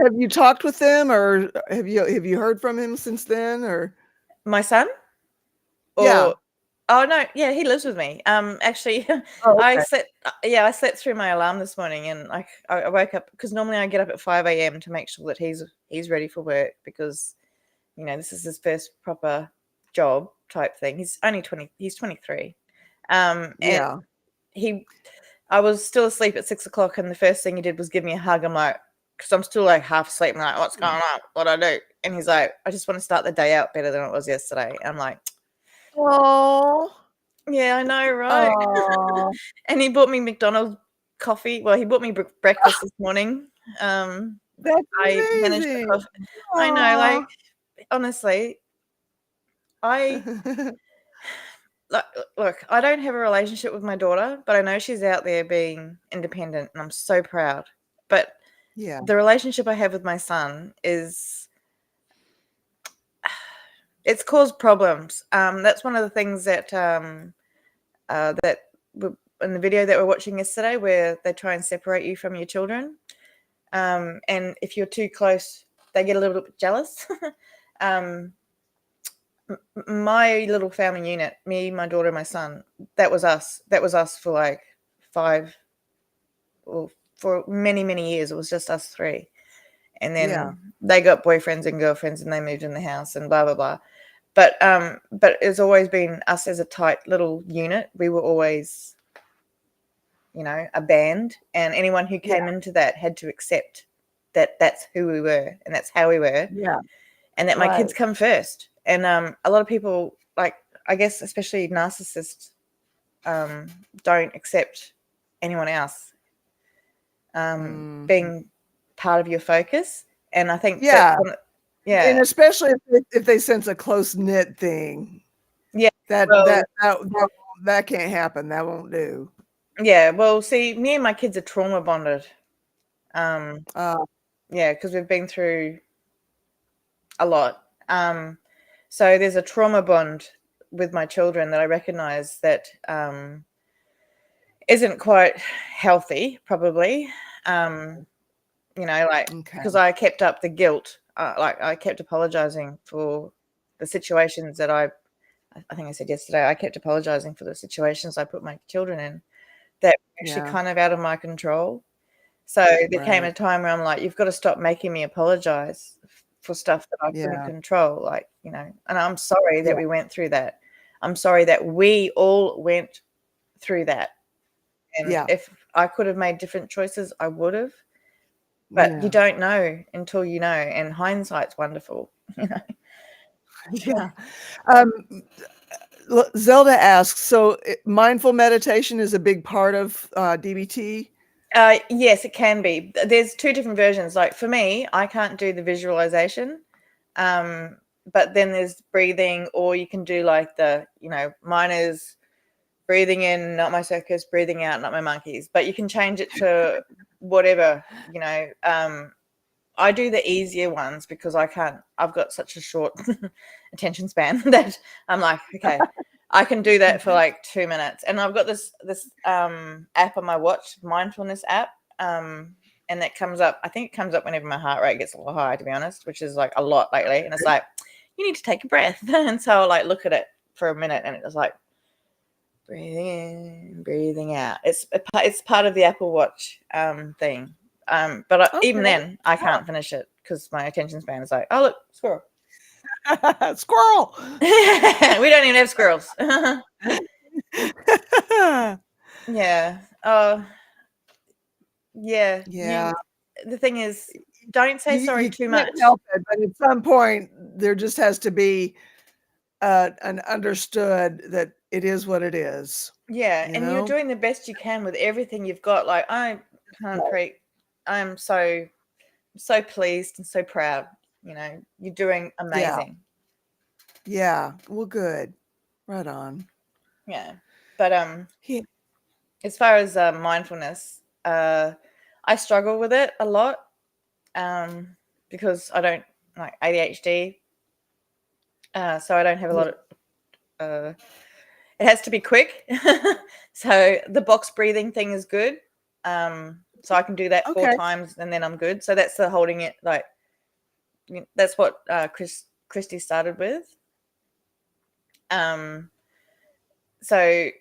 Have you talked with them, or have you heard from him since then, or my son? Oh no, yeah, he lives with me. Actually, I slept through my alarm this morning, and I woke up because normally I get up at 5 a.m. to make sure that he's ready for work, because this is his first proper job type thing. He's only 20. He's 23. And I was still asleep at 6 o'clock, and the first thing he did was give me a hug. I'm like, because I'm still like half asleep. I'm like, what's going on? What do I do? And he's like, I just want to start the day out better than it was yesterday. And I'm like, oh, yeah, I know, right? And he bought me McDonald's coffee. Well, he bought me breakfast this morning. That's amazing. Managed the coffee. I know, like, honestly, look, I don't have a relationship with my daughter, but I know she's out there being independent, and I'm so proud. But the relationship I have with my son it's caused problems. That's one of the things that that in the video that we're watching yesterday, where they try and separate you from your children. And if you're too close, they get a little bit jealous. My little family unit, me, my daughter, my son, that was us for like for many years. It was just us three. and then Yeah. they got boyfriends and girlfriends, and they moved in the house, and blah blah blah. But it's always been us as a tight little unit. We were always, a band, and anyone who came into that had to accept that that's who we were and that's how we were. Yeah. And that my kids Right. come first. And a lot of people, like, I guess especially narcissists, don't accept anyone else being part of your focus. And I think Yeah. yeah. And especially if they sense a close knit thing. Yeah. That can't happen. That won't do. Yeah. Well, see, me and my kids are trauma bonded. Yeah, because we've been through a lot. So there's a trauma bond with my children that I recognize that isn't quite healthy, probably. Because I kept up the guilt. I kept apologizing for the situations that I think I said yesterday, I kept apologizing for the situations I put my children in that were actually kind of out of my control. So there came a time where I'm like, you've got to stop making me apologize for stuff that I couldn't control. And I'm sorry that we went through that. I'm sorry that we all went through that. And if I could have made different choices, I would have. But you don't know until you know. And hindsight's wonderful. Yeah. Zelda asks, so mindful meditation is a big part of DBT? Yes, it can be. There's two different versions. Like for me, I can't do the visualization. But then there's breathing, or you can do like mine is breathing in, not my circus, breathing out, not my monkeys. But you can change it to whatever, I do the easier ones because I've got such a short attention span that I'm like, okay, I can do that for like 2 minutes. And I've got this app on my watch, mindfulness app. And that comes up, I think it comes up whenever my heart rate gets a little high, to be honest, which is like a lot lately. And it's like, you need to take a breath. And so I'll like look at it for a minute, and it's like breathing in, breathing out. It's part of the Apple Watch thing. But even then, I can't finish it because my attention span is like, oh, look, squirrel. Squirrel. We don't even have squirrels. Yeah. Yeah. Yeah. The thing is, don't say sorry too much. Help it, but at some point, there just has to be an understood that it is what it is. Yeah, and you're doing the best you can with everything you've got. Like I'm so pleased and so proud. You're doing amazing. Yeah. Well, good. Right on. Yeah. But as far as mindfulness, I struggle with it a lot because I don't like ADHD. So I don't have a lot of it has to be quick. So the box breathing thing is good. So I can do that 4 times and then I'm good. So that's the holding it, like that's what Christy started with. So it's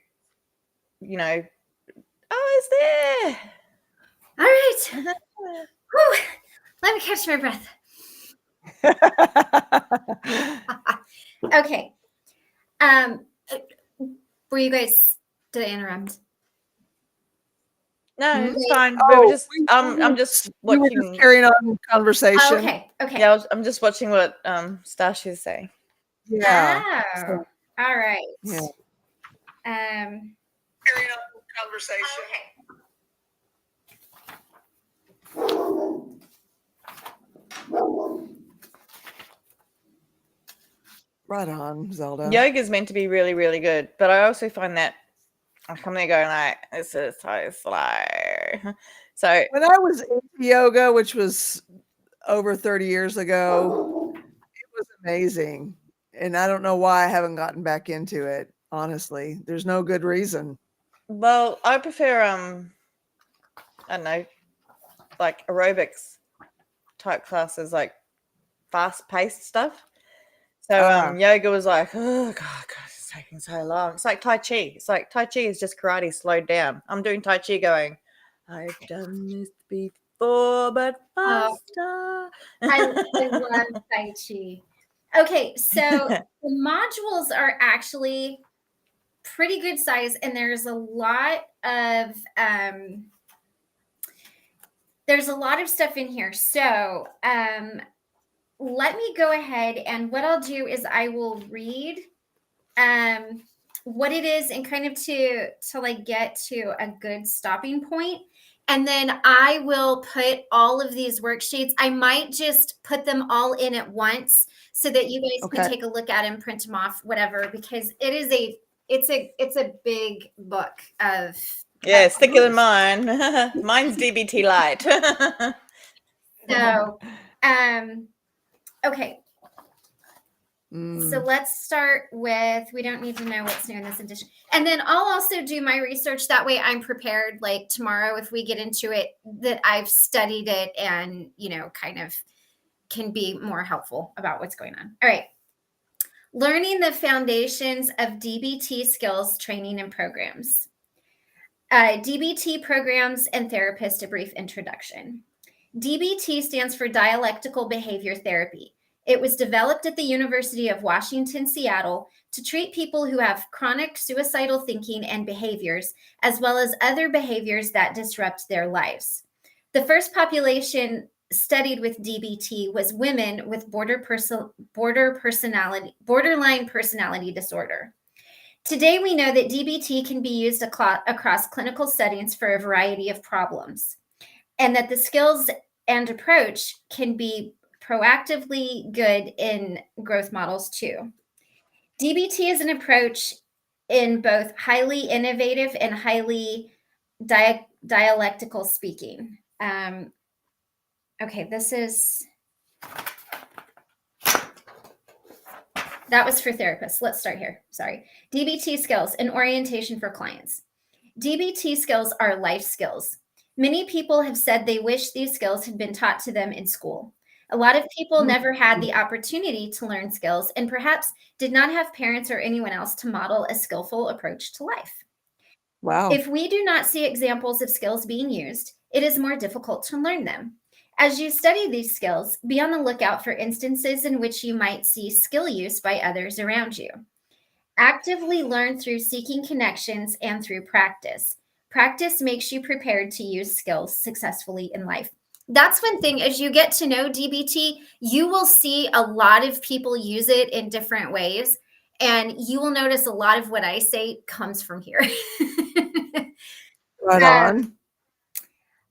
there. All right. Whew. Let me catch my breath. Okay. Were you guys, did I interrupt? No, it's fine. We were just I'm just watching. We were just carrying on the conversation. Oh, okay. Yeah, I'm just watching what Stashi's saying. Yeah. Oh, all right. Yeah. Carrying on the conversation. Right on, Zelda. Yoga is meant to be really, really good, but I also find that I come there going like, this is so slow. So when I was into yoga, which was over 30 years ago, it was amazing. And I don't know why I haven't gotten back into it, honestly. There's no good reason. Well, I prefer I don't know, like aerobics type classes, like fast-paced stuff. So yoga was like, oh god, it's taking so long. It's like Tai Chi. It's like Tai Chi is just karate slowed down. I'm doing Tai Chi going, I've done this before, but Oh. faster. I love Tai Chi. Okay, so the modules are actually pretty good size, and there's a lot of stuff in here. So let me go ahead, and what I'll do is I will read what it is, and kind of to like get to a good stopping point. And then I will put all of these worksheets. I might just put them all in at once so that you guys can take a look at them, print them off, whatever, because it's a big book of. Yeah, it's thicker than mine. Mine's DBT light. So, okay. So let's start with, we don't need to know what's new in this edition. And then I'll also do my research. That way I'm prepared, like tomorrow, if we get into it, that I've studied it and, kind of can be more helpful about what's going on. All right. Learning the foundations of DBT skills, training, and programs. DBT programs and therapist, a brief introduction. DBT stands for Dialectical Behavior Therapy. It was developed at the University of Washington, Seattle, to treat people who have chronic suicidal thinking and behaviors, as well as other behaviors that disrupt their lives. The first population studied with DBT was women with borderline personality disorder. Today, we know that DBT can be used across clinical settings for a variety of problems, and that the skills and approach can be proactively good in growth models too. DBT is an approach in both highly innovative and highly dialectical speaking. Okay, that was for therapists. Let's start here. Sorry. DBT skills and orientation for clients. DBT skills are life skills. Many people have said they wish these skills had been taught to them in school. A lot of people never had the opportunity to learn skills and perhaps did not have parents or anyone else to model a skillful approach to life. Wow. If we do not see examples of skills being used, it is more difficult to learn them. As you study these skills, be on the lookout for instances in which you might see skill use by others around you. Actively learn through seeking connections and through practice. Practice makes you prepared to use skills successfully in life. That's one thing. As you get to know DBT, you will see a lot of people use it in different ways, and you will notice a lot of what I say comes from here. Right on.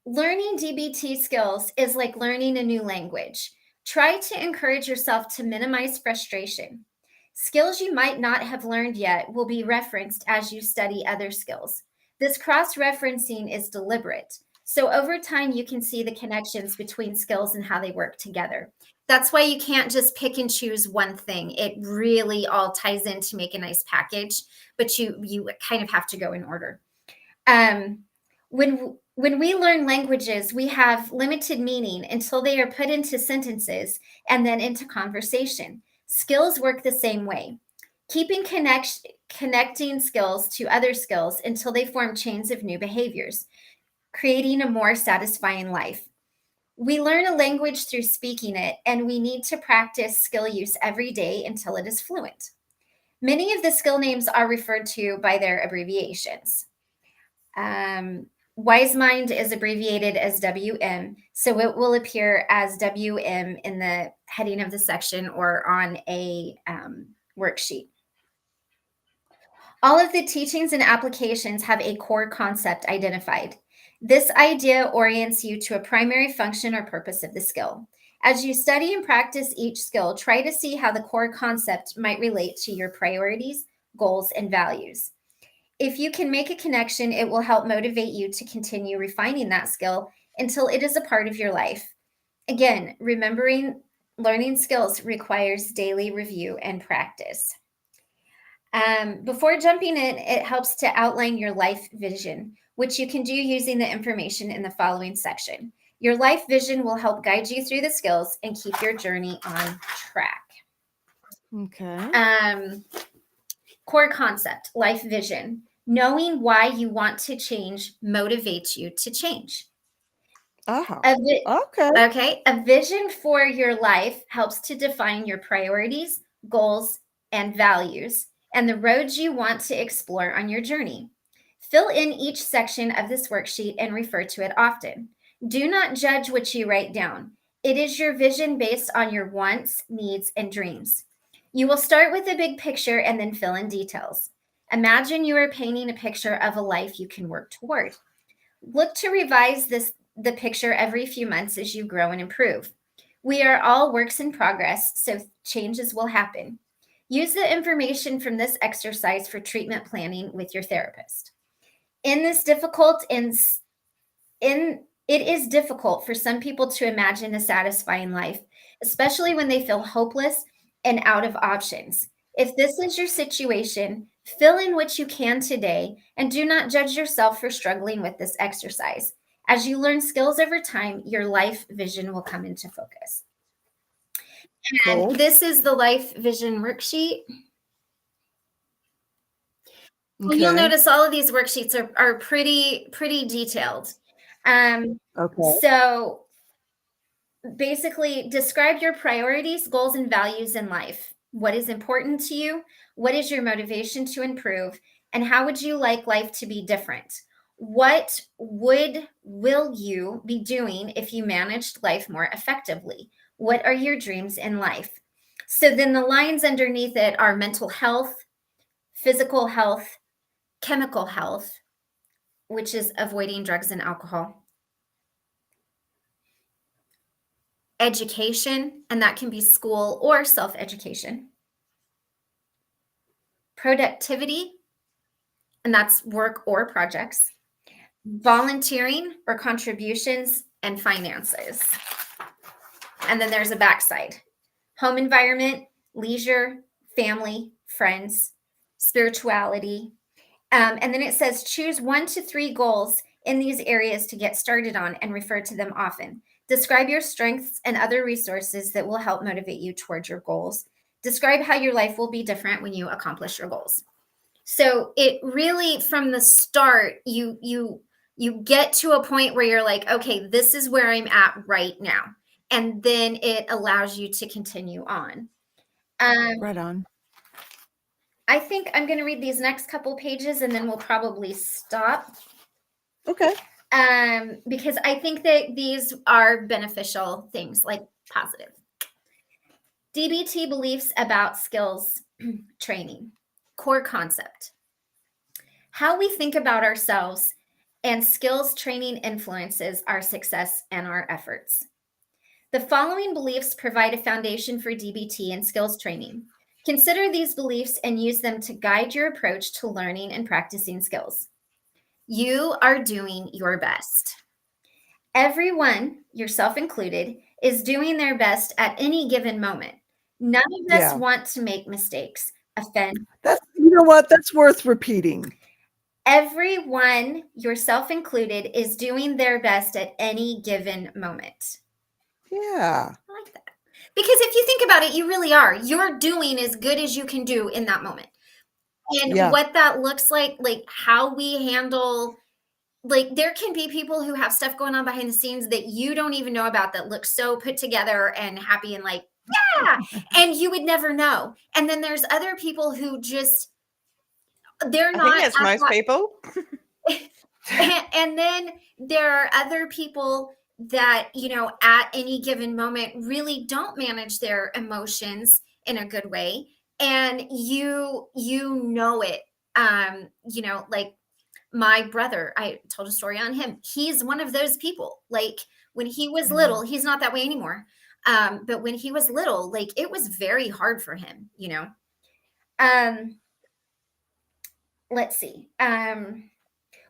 Learning DBT skills is like learning a new language. Try to encourage yourself to minimize frustration. Skills you might not have learned yet will be referenced as you study other skills. This cross-referencing is deliberate. So over time, you can see the connections between skills and how they work together. That's why you can't just pick and choose one thing. It really all ties in to make a nice package, but you kind of have to go in order. When we learn languages, we have limited meaning until they are put into sentences and then into conversation. Skills work the same way. Keeping connecting skills to other skills until they form chains of new behaviors, creating a more satisfying life. We learn a language through speaking it, and we need to practice skill use every day until it is fluent. Many of the skill names are referred to by their abbreviations. Wise Mind is abbreviated as WM, so it will appear as WM in the heading of the section or on a worksheet. All of the teachings and applications have a core concept identified. This idea orients you to a primary function or purpose of the skill. As you study and practice each skill, try to see how the core concept might relate to your priorities, goals, and values. If you can make a connection, it will help motivate you to continue refining that skill until it is a part of your life. Again, remembering learning skills requires daily review and practice. Before jumping in, it helps to outline your life vision, which you can do using the information in the following section. Your life vision will help guide you through the skills and keep your journey on track. Okay. Core concept, life vision. Knowing why you want to change motivates you to change. Okay. Okay. A vision for your life helps to define your priorities, goals, and values, and the roads you want to explore on your journey. Fill in each section of this worksheet and refer to it often. Do not judge what you write down. It is your vision based on your wants, needs, and dreams. You will start with a big picture and then fill in details. Imagine you are painting a picture of a life you can work toward. Look to revise the picture every few months as you grow and improve. We are all works in progress, so changes will happen. Use the information from this exercise for treatment planning with your therapist. It is difficult for some people to imagine a satisfying life, especially when they feel hopeless and out of options. If this is your situation, fill in what you can today and do not judge yourself for struggling with this exercise. As you learn skills over time, your life vision will come into focus. And Cool. this is the life vision worksheet. And you'll Okay. notice all of these worksheets are pretty detailed. Okay. So basically, describe your priorities, goals, and values in life. What is important to you? What is your motivation to improve? And how would you like life to be different? What will you be doing if you managed life more effectively? What are your dreams in life? So then the lines underneath it are mental health, physical health, chemical health, which is avoiding drugs and alcohol, education, and that can be school or self-education, productivity, and that's work or projects, volunteering or contributions, and finances. And then there's a backside: home environment, leisure, family, friends, spirituality. And then it says choose 1 to 3 goals in these areas to get started on and refer to them often. Describe your strengths and other resources that will help motivate you towards your goals. Describe how your life will be different when you accomplish your goals. So it really, from the start, you get to a point where you're like, okay, this is where I'm at right now. And then it allows you to continue on. Right on. I think I'm going to read these next couple pages and then we'll probably stop. Okay. Because I think that these are beneficial things, like positive. DBT beliefs about skills training. Core concept. How we think about ourselves and skills training influences our success and our efforts. The following beliefs provide a foundation for DBT and skills training. Consider these beliefs and use them to guide your approach to learning and practicing skills. You are doing your best. Everyone, yourself included, is doing their best at any given moment. None of us want to make mistakes, offend. You know what? That's worth repeating. Everyone, yourself included, is doing their best at any given moment. Yeah. I like that. Because if you think about it, you really are. You're doing as good as you can do in that moment. And what that looks like how we handle, there can be people who have stuff going on behind the scenes that you don't even know about that look so put together and happy and and you would never know. And then there's other people who just, they're not. I think that's most people. And then there are other people that, at any given moment really don't manage their emotions in a good way. And you know it. Like my brother, I told a story on him. He's one of those people. Like when he was little, he's not that way anymore. But when he was little, it was very hard for him, let's see.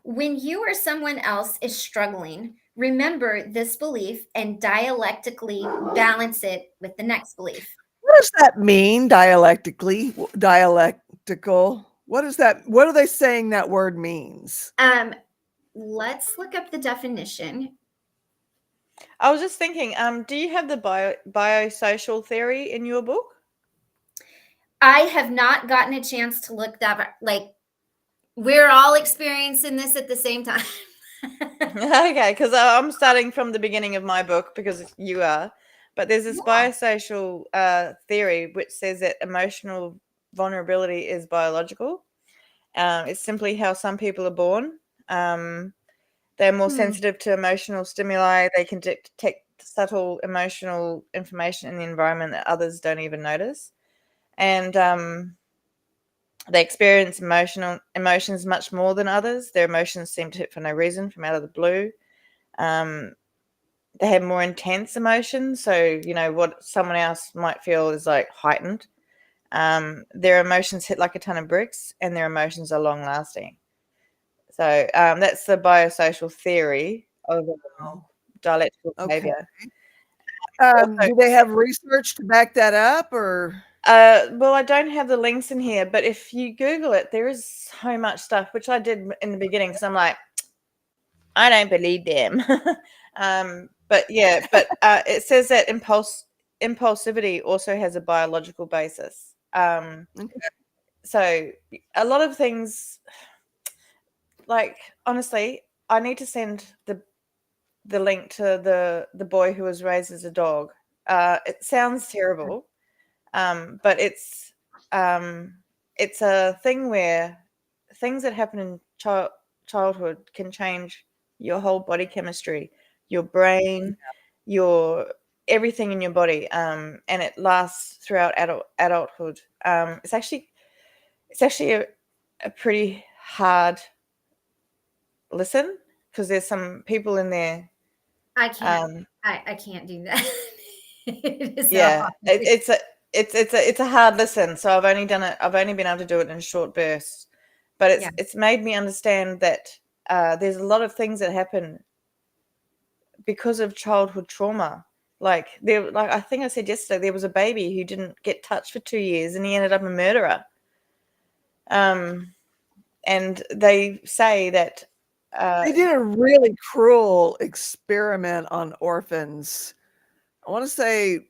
When you or someone else is struggling, remember this belief and dialectically balance it with the next belief. What does that mean, dialectically? Dialectical? What is that? What are they saying that word means? Let's look up the definition. I was just thinking, do you have the biosocial theory in your book? I have not gotten a chance to look that up. We're all experiencing this at the same time. Okay, because I'm starting from the beginning of my book because you are. But there's this biosocial theory which says that emotional vulnerability is biological. It's simply how some people are born. They're more sensitive to emotional stimuli. They can detect subtle emotional information in the environment that others don't even notice. And they experience emotions much more than others. Their emotions seem to hit for no reason, from out of the blue. They have more intense emotions. So, what someone else might feel is like heightened. Their emotions hit like a ton of bricks, and their emotions are long lasting. So that's the biosocial theory of dialectical Okay. behavior. Do they have research to back that up, or? Well, I don't have the links in here, but if you Google it, there is so much stuff, which I did in the beginning because I'm like, I don't believe them. But it says that impulsivity also has a biological basis. So a lot of things, like, honestly, I need to send the link to the boy who was raised as a dog. It sounds terrible, but it's a thing where things that happen in childhood can change your whole body chemistry, your brain, your everything in your body, and it lasts throughout adulthood. It's actually a pretty hard listen because there's some people in there. I can't. I can't do that. It is so Yeah, hard. it's a hard listen. So I've only been able to do it in short bursts, but it's made me understand that there's a lot of things that happen because of childhood trauma. Like I think I said yesterday, there was a baby who didn't get touched for 2 years, and he ended up a murderer. And they say that They did a really cruel experiment on orphans. I want to say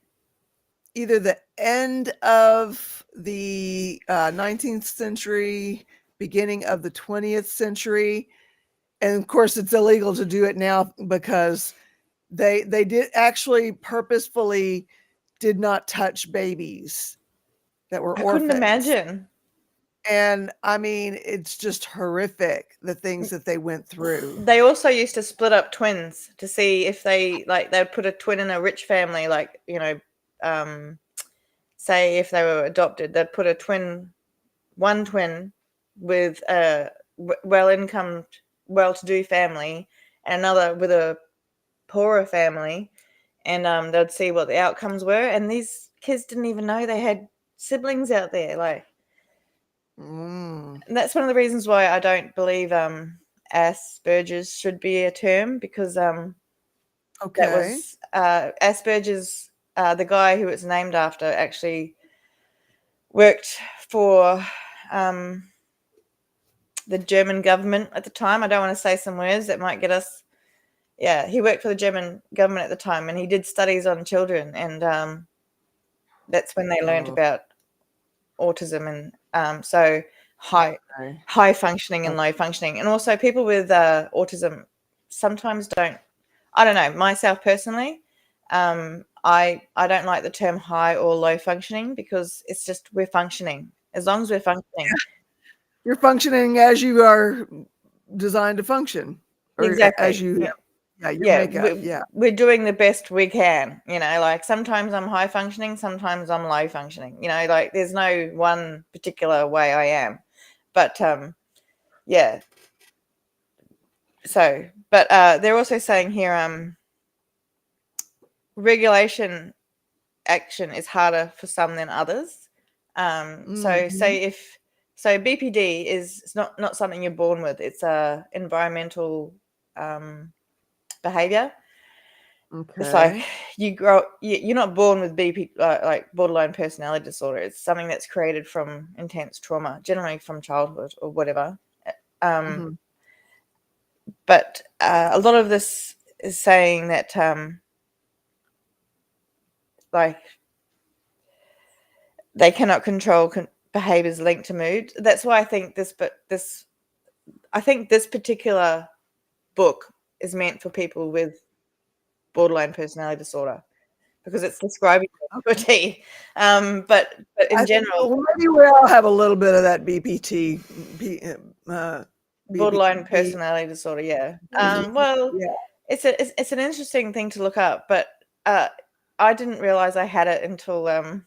either the end of the 19th century, beginning of the 20th century. And of course, it's illegal to do it now because they did actually purposefully did not touch babies that were I orphans. couldn't imagine. And I mean, it's just horrific, the things that they went through. They also used to split up twins to see if they'd put a twin in a rich family, say if they were adopted, they'd put one twin with a well-to-do family and another with a poorer family, and they'd see what the outcomes were. And these kids didn't even know they had siblings out there. And that's one of the reasons why I don't believe Asperger's should be a term, because that was Asperger's. The guy who it's named after actually worked for the German government at the time. I don't want to say some words that might get us. Yeah, he worked for the German government at the time, and he did studies on children, and that's when they learned about autism and so high functioning and low functioning. And also people with autism sometimes don't. I don't know, myself personally, I don't like the term high or low functioning, because it's just we're functioning. As long as we're functioning. You're functioning as you are designed to function. Or Exactly. as you makeup. We're doing the best we can, like sometimes I'm high functioning, sometimes I'm low functioning, like there's no one particular way I am. But so, but they're also saying here regulation action is harder for some than others. So BPD is not something you're born with. It's a environmental behavior. It's like you're not born with BP, like borderline personality disorder. It's something that's created from intense trauma, generally from childhood or whatever. But a lot of this is saying that like they cannot control behaviors linked to mood. That's why I think this particular book is meant for people with borderline personality disorder because it's describing poverty. But in general, well, maybe we all have a little bit of that BPT, borderline BPT. personality disorder. Yeah. Well, Yeah. it's an interesting thing to look up, but I didn't realize I had it until I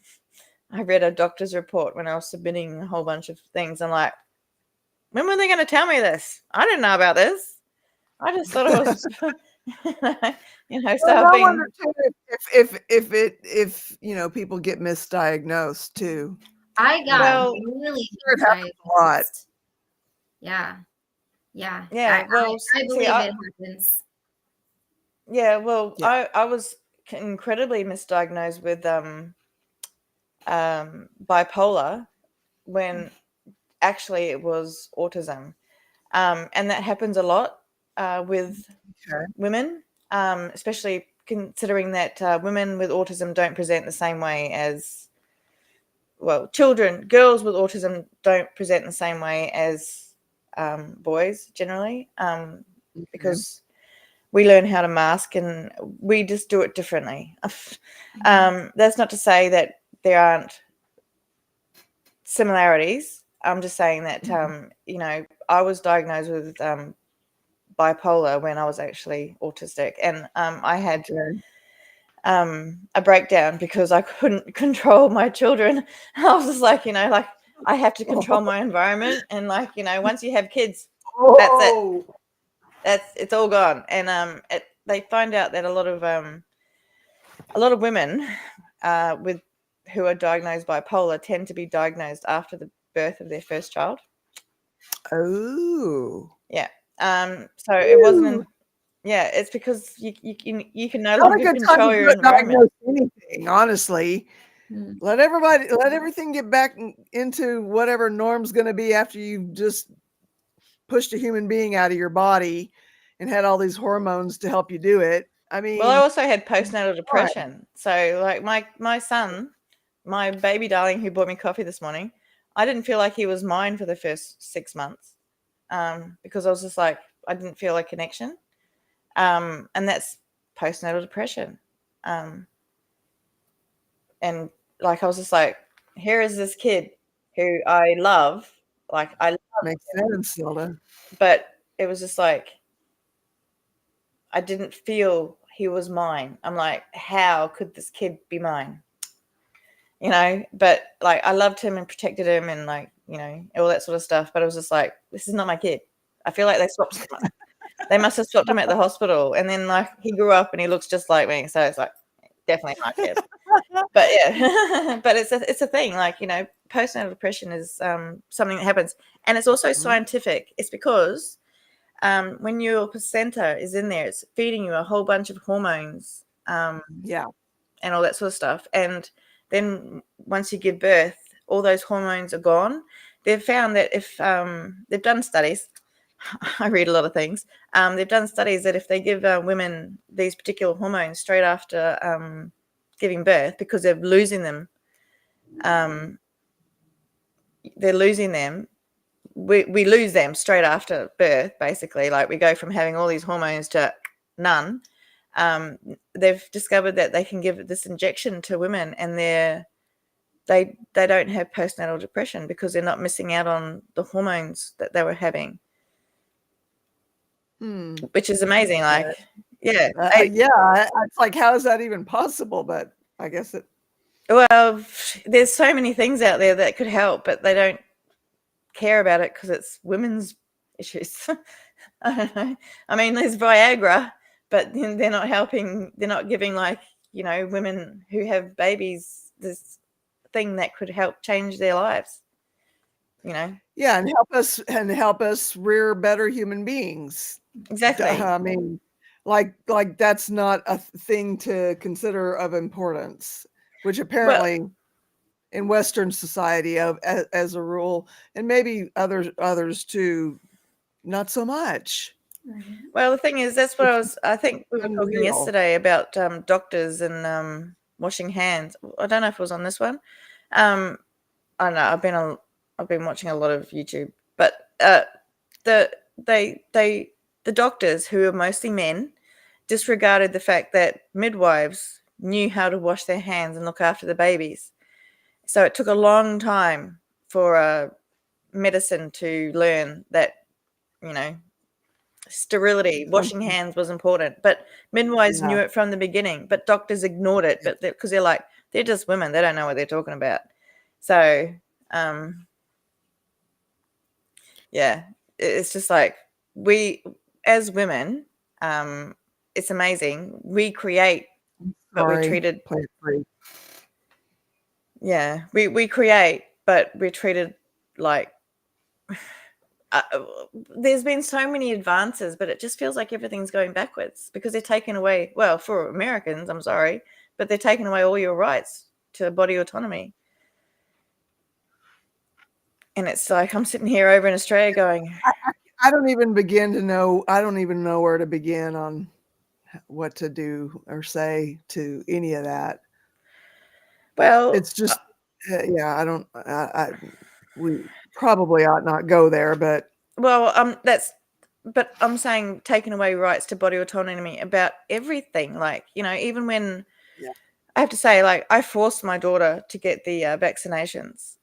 read a doctor's report when I was submitting a whole bunch of things. I'm like, when were they going to tell me this? I didn't know about this. I just thought it was, so Well, I've I been. wonder too if people get misdiagnosed too. I got Well, really it happens a lot. misdiagnosed. Yeah. Yeah. I See, believe it happens. Yeah. Well, Yeah. I was incredibly misdiagnosed with bipolar when actually it was autism, and that happens a lot with women, especially considering that women with autism don't present the same way as, well, girls with autism don't present the same way as boys generally, because we learn how to mask and we just do it differently. That's not to say that there aren't similarities. I'm just saying that, I was diagnosed with bipolar when I was actually autistic, and I had a breakdown because I couldn't control my children. I was just like, I have to control my environment, and once you have kids, that's it. It's all gone. And they find out that a lot of women who are diagnosed bipolar tend to be diagnosed after the birth of their first child. Oh. Yeah. So it wasn't. Yeah, it's because you can no longer control your environment. Anything, honestly. Let everything get back into whatever norm's going to be after you've just pushed a human being out of your body and had all these hormones to help you do it. I mean, well, I also had postnatal depression. So like my son, my baby darling who bought me coffee this morning, I didn't feel like he was mine for the first 6 months, because I was just like, I didn't feel a connection. And that's postnatal depression. And like, I was just like, here is this kid who I love. Like, I love makes sense, Hilda. But it was just like, I didn't feel he was mine. I'm like, how could this kid be mine? But like, I loved him and protected him and all that sort of stuff. But it was just like, this is not my kid. I feel like they must have swapped him at the hospital. And then like, he grew up and he looks just like me. So it's like, definitely my kid. But yeah, but it's a thing. Like, postnatal depression is something that happens. And it's also scientific. It's because when your placenta is in there, it's feeding you a whole bunch of hormones, and all that sort of stuff. And then once you give birth, all those hormones are gone. They've found that if they've done studies, I read a lot of things. They've done studies that if they give women these particular hormones straight after giving birth, because they're losing them, we lose them straight after birth, basically. Like, we go from having all these hormones to none. They've discovered that they can give this injection to women and they don't have postnatal depression because they're not missing out on the hormones that they were having, which is amazing. Like, it's like, how is that even possible? But I guess it. Well, there's so many things out there that could help, but they don't care about it because it's women's issues. I don't know. I mean, there's Viagra, but they're not helping. They're not giving, like, women who have babies this thing that could help change their lives. Yeah, and help us rear better human beings. Exactly. I mean, like that's not a thing to consider of importance, which apparently in Western society, as a rule, and maybe others too, not so much. Well, the thing is, that's what I think we were talking yesterday about doctors and washing hands. I don't know if it was on this one. I don't know. I've been watching a lot of YouTube, but they the doctors, who are mostly men, disregarded the fact that midwives knew how to wash their hands and look after the babies. So it took a long time for medicine to learn that, sterility, washing hands was important. But midwives knew it from the beginning, but doctors ignored it. But because they're like, they're just women, they don't know what they're talking about. So, it's just like we, as women, it's amazing. We create, but we're treated. Yeah, we create, but we're treated like. There's been so many advances, but it just feels like everything's going backwards because they're taking away. Well, for Americans, I'm sorry, but they're taking away all your rights to body autonomy. And it's like I'm sitting here over in Australia going, I don't even know where to begin on what to do or say to any of that. Well, it's just, we probably ought not go there, but. Well, but I'm saying taking away rights to body autonomy about everything. Like, even when I have to say, like, I forced my daughter to get the vaccinations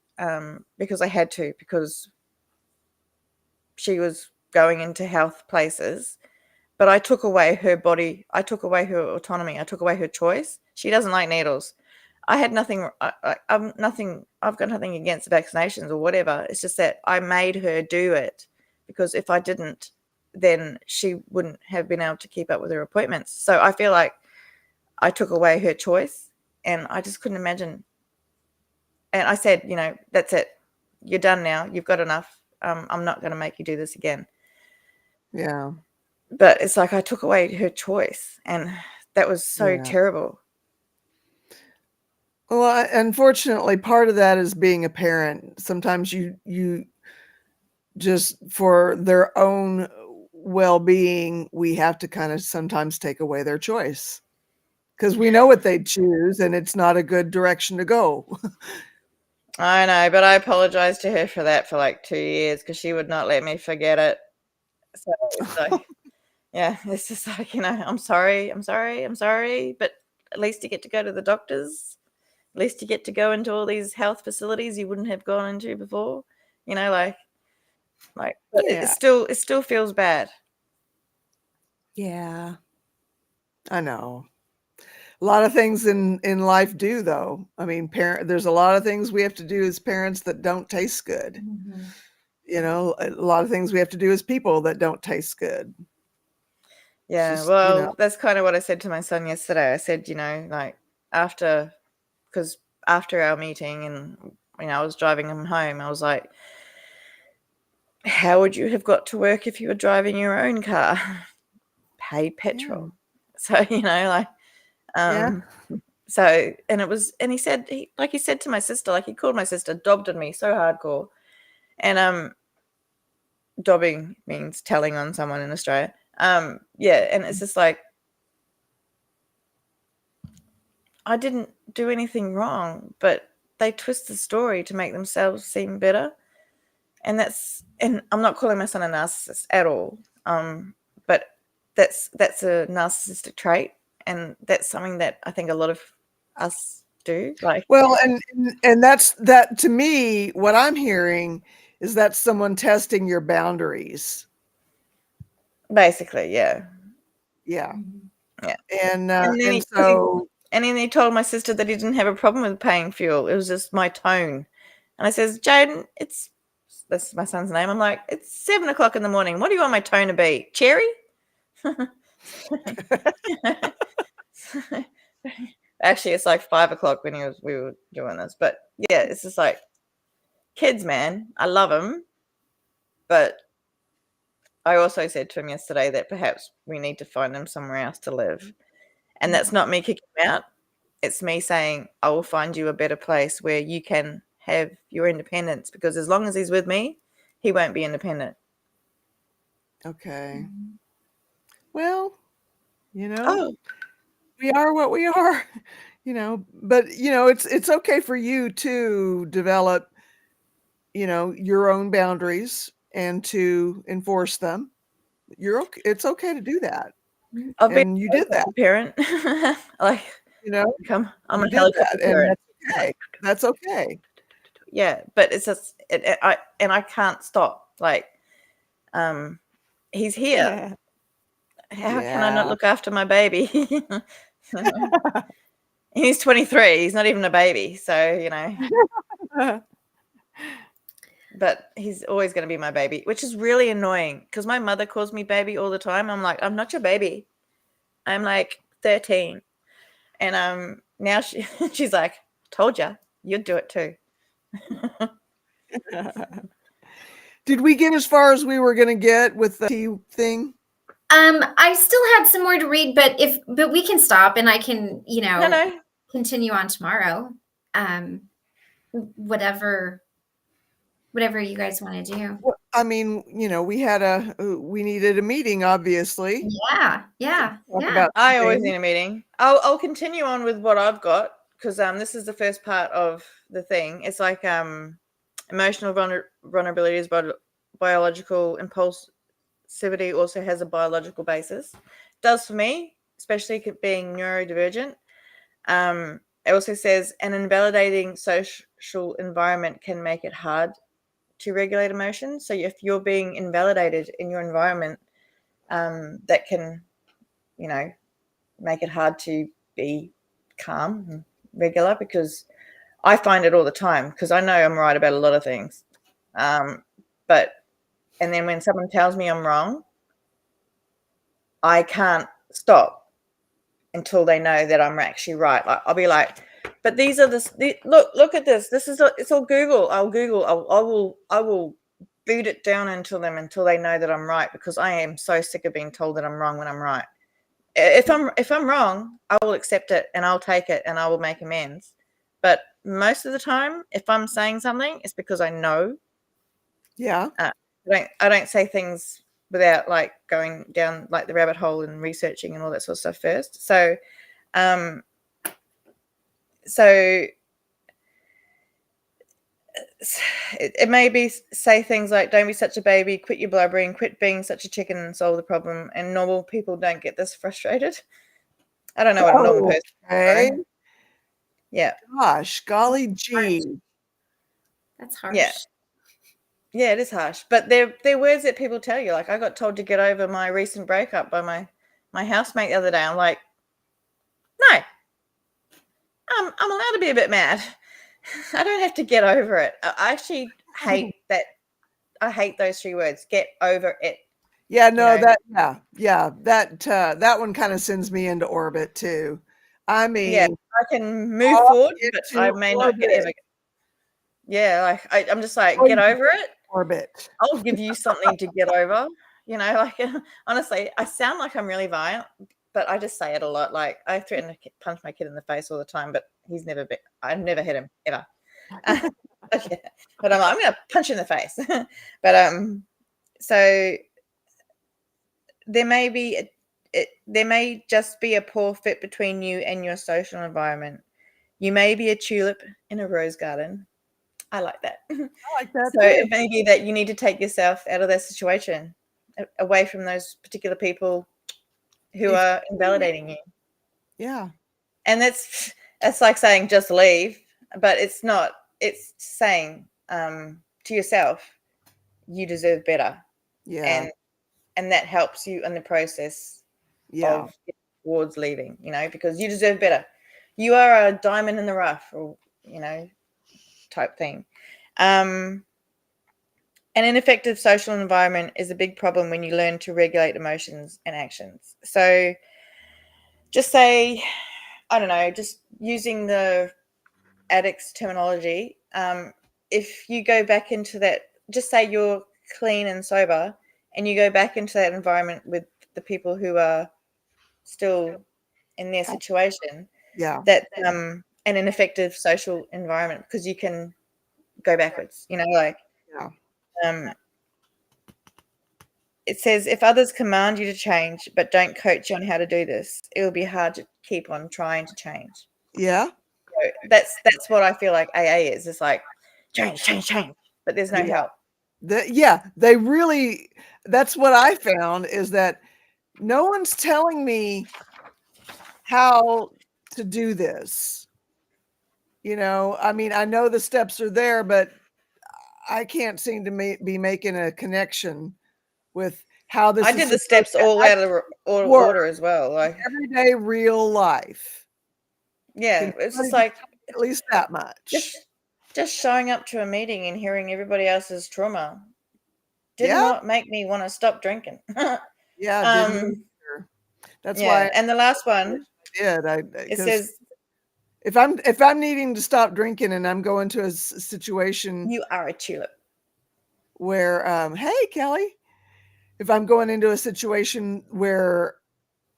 because I had to, because she was going into health places, but I took away her body. I took away her autonomy. I took away her choice. She doesn't like needles. I had nothing. I've got nothing against vaccinations or whatever. It's just that I made her do it because if I didn't, then she wouldn't have been able to keep up with her appointments. So I feel like I took away her choice, and I just couldn't imagine. And I said, that's it. You're done now. You've got enough. I'm not going to make you do this again. Yeah. But it's like I took away her choice, and that was so terrible. Well, unfortunately, part of that is being a parent. Sometimes you just, for their own well-being, we have to kind of sometimes take away their choice because we know what they'd choose, and it's not a good direction to go. I know, but I apologized to her for that for like 2 years because she would not let me forget it. So it's like, it's just like, I'm sorry, but at least you get to go to the doctors. At least you get to go into all these health facilities you wouldn't have gone into before. But it still feels bad. Yeah, I know. A lot of things in life do, though. I mean, there's a lot of things we have to do as parents that don't taste good. A lot of things we have to do as people that don't taste good. Yeah, just, that's kind of what I said to my son yesterday. I said, like after our meeting and, I was driving him home, I was like, how would you have got to work if you were driving your own car? Paid petrol. So, so, and it was, and he said, he said to my sister, like he called my sister, dobbed on me so hardcore. And, dobbing means telling on someone in Australia. And it's just like, I didn't do anything wrong, but they twist the story to make themselves seem better. And I'm not calling my son a narcissist at all. But that's a narcissistic trait. And that's something that I think a lot of us do. Well, and that to me, what I'm hearing is that someone testing your boundaries. Basically, yeah. Yeah. Yeah. And then he told my sister that he didn't have a problem with paying fuel. It was just my tone. And I says, Jaden, that's my son's name. I'm like, it's 7:00 in the morning. What do you want my tone to be? Cherry? Actually, it's like 5:00 when we were doing this. But yeah, it's just like kids, man. I love them. But I also said to him yesterday that perhaps we need to find him somewhere else to live. And that's not me kicking him out. It's me saying, I will find you a better place where you can have your independence, because as long as he's with me, he won't be independent. Okay. Well, we are what we are, but it's okay for you to develop, your own boundaries and to enforce them. You're okay. It's okay to do that. I've been And you did that. parent. Like, You know, I'm you a did helicopter that, and parent. that's okay. That's okay. Yeah, but it's just I can't stop. Like, he's here. How can I not Yeah. look after my baby? He's 23. He's not even a baby, so you know. But he's always going to be my baby, which is really annoying because my mother calls me baby all the time. I'm like, I'm not your baby. I'm like 13, and now she's like, told you, you'd do it too. Did we get as far as we were going to get with the tea thing? I still had some more to read, but we can stop and I can, No. continue on tomorrow. Whatever you guys want to do. Well, I mean, we needed a meeting, obviously. Yeah. I always need a meeting. I'll continue on with what I've got because this is the first part of the thing. It's like emotional vulnerability is biological, impulsivity also has a biological basis. It does for me, especially being neurodivergent. It also says an invalidating social environment can make it hard to regulate emotions. So if you're being invalidated in your environment, that can, make it hard to be calm and regular, because I find it all the time because I know I'm right about a lot of things. And then when someone tells me I'm wrong, I can't stop until they know that I'm actually right. Like, I'll be like, but these are look at this. It's all Google. I will boot it down into them until they know that I'm right, because I am so sick of being told that I'm wrong when I'm right. If I'm wrong, I will accept it and I'll take it and I will make amends. But most of the time, if I'm saying something, it's because I know. Yeah. I don't say things without like going down like the rabbit hole and researching and all that sort of stuff first. So it may be say things like, don't be such a baby, quit your blubbering, quit being such a chicken and solve the problem. And normal people don't get this frustrated. I don't know what a normal person is. Yeah. Gosh, golly gee. That's harsh. Yeah, it is harsh. But they're words that people tell you. Like, I got told to get over my recent breakup by my housemate the other day. I'm like, no. I'm allowed to be a bit mad. I don't have to get over it. I actually hate that. I hate those 3 words. Get over it. Yeah, no, that one kind of sends me into orbit too. I mean, yeah, I can move forward, but I may not get ever. Yeah, like I'm just like, get over it. Orbit. I'll give you something to get over. Like honestly, I sound like I'm really violent, but I just say it a lot. Like, I threaten to punch my kid in the face all the time, but I've never hit him ever. But I'm going to punch you in the face. But so there may just be a poor fit between you and your social environment. You may be a tulip in a rose garden. I like that. I like that So too. it may be that you need to take yourself out of that situation, away from those particular people who are invalidating you. Yeah. And that's like saying just leave, but it's not. It's saying to yourself, you deserve better. Yeah. And that helps you in the process Yeah. of towards leaving, because you deserve better. You are a diamond in the rough, or type thing. An ineffective social environment is a big problem when you learn to regulate emotions and actions. So just say, I don't know, just using the addict's terminology, if you go back into that, just say you're clean and sober, and you go back into that environment with the people who are still in their situation, that's an ineffective social environment, because you can go backwards, it says, if others command you to change but don't coach you on how to do this, it will be hard to keep on trying to change. Yeah. So that's what I feel like AA is. It's like change, but there's no help. They really, that's what I found, is that no one's telling me how to do this. I mean, I know the steps are there, but I can't seem to be making a connection with how this I is did the supposed steps to all out of work order as well. Like, everyday real life. yeah, Can it's just somebody like at least that much? just showing up to a meeting and hearing everybody else's trauma did Yeah, not make me want to stop drinking. yeah, didn't um, either. That's yeah, why and the last one, I did. it Because says, if I'm needing to stop drinking and I'm going to a situation "You are a tulip." where, hey, Kelly, if I'm going into a situation where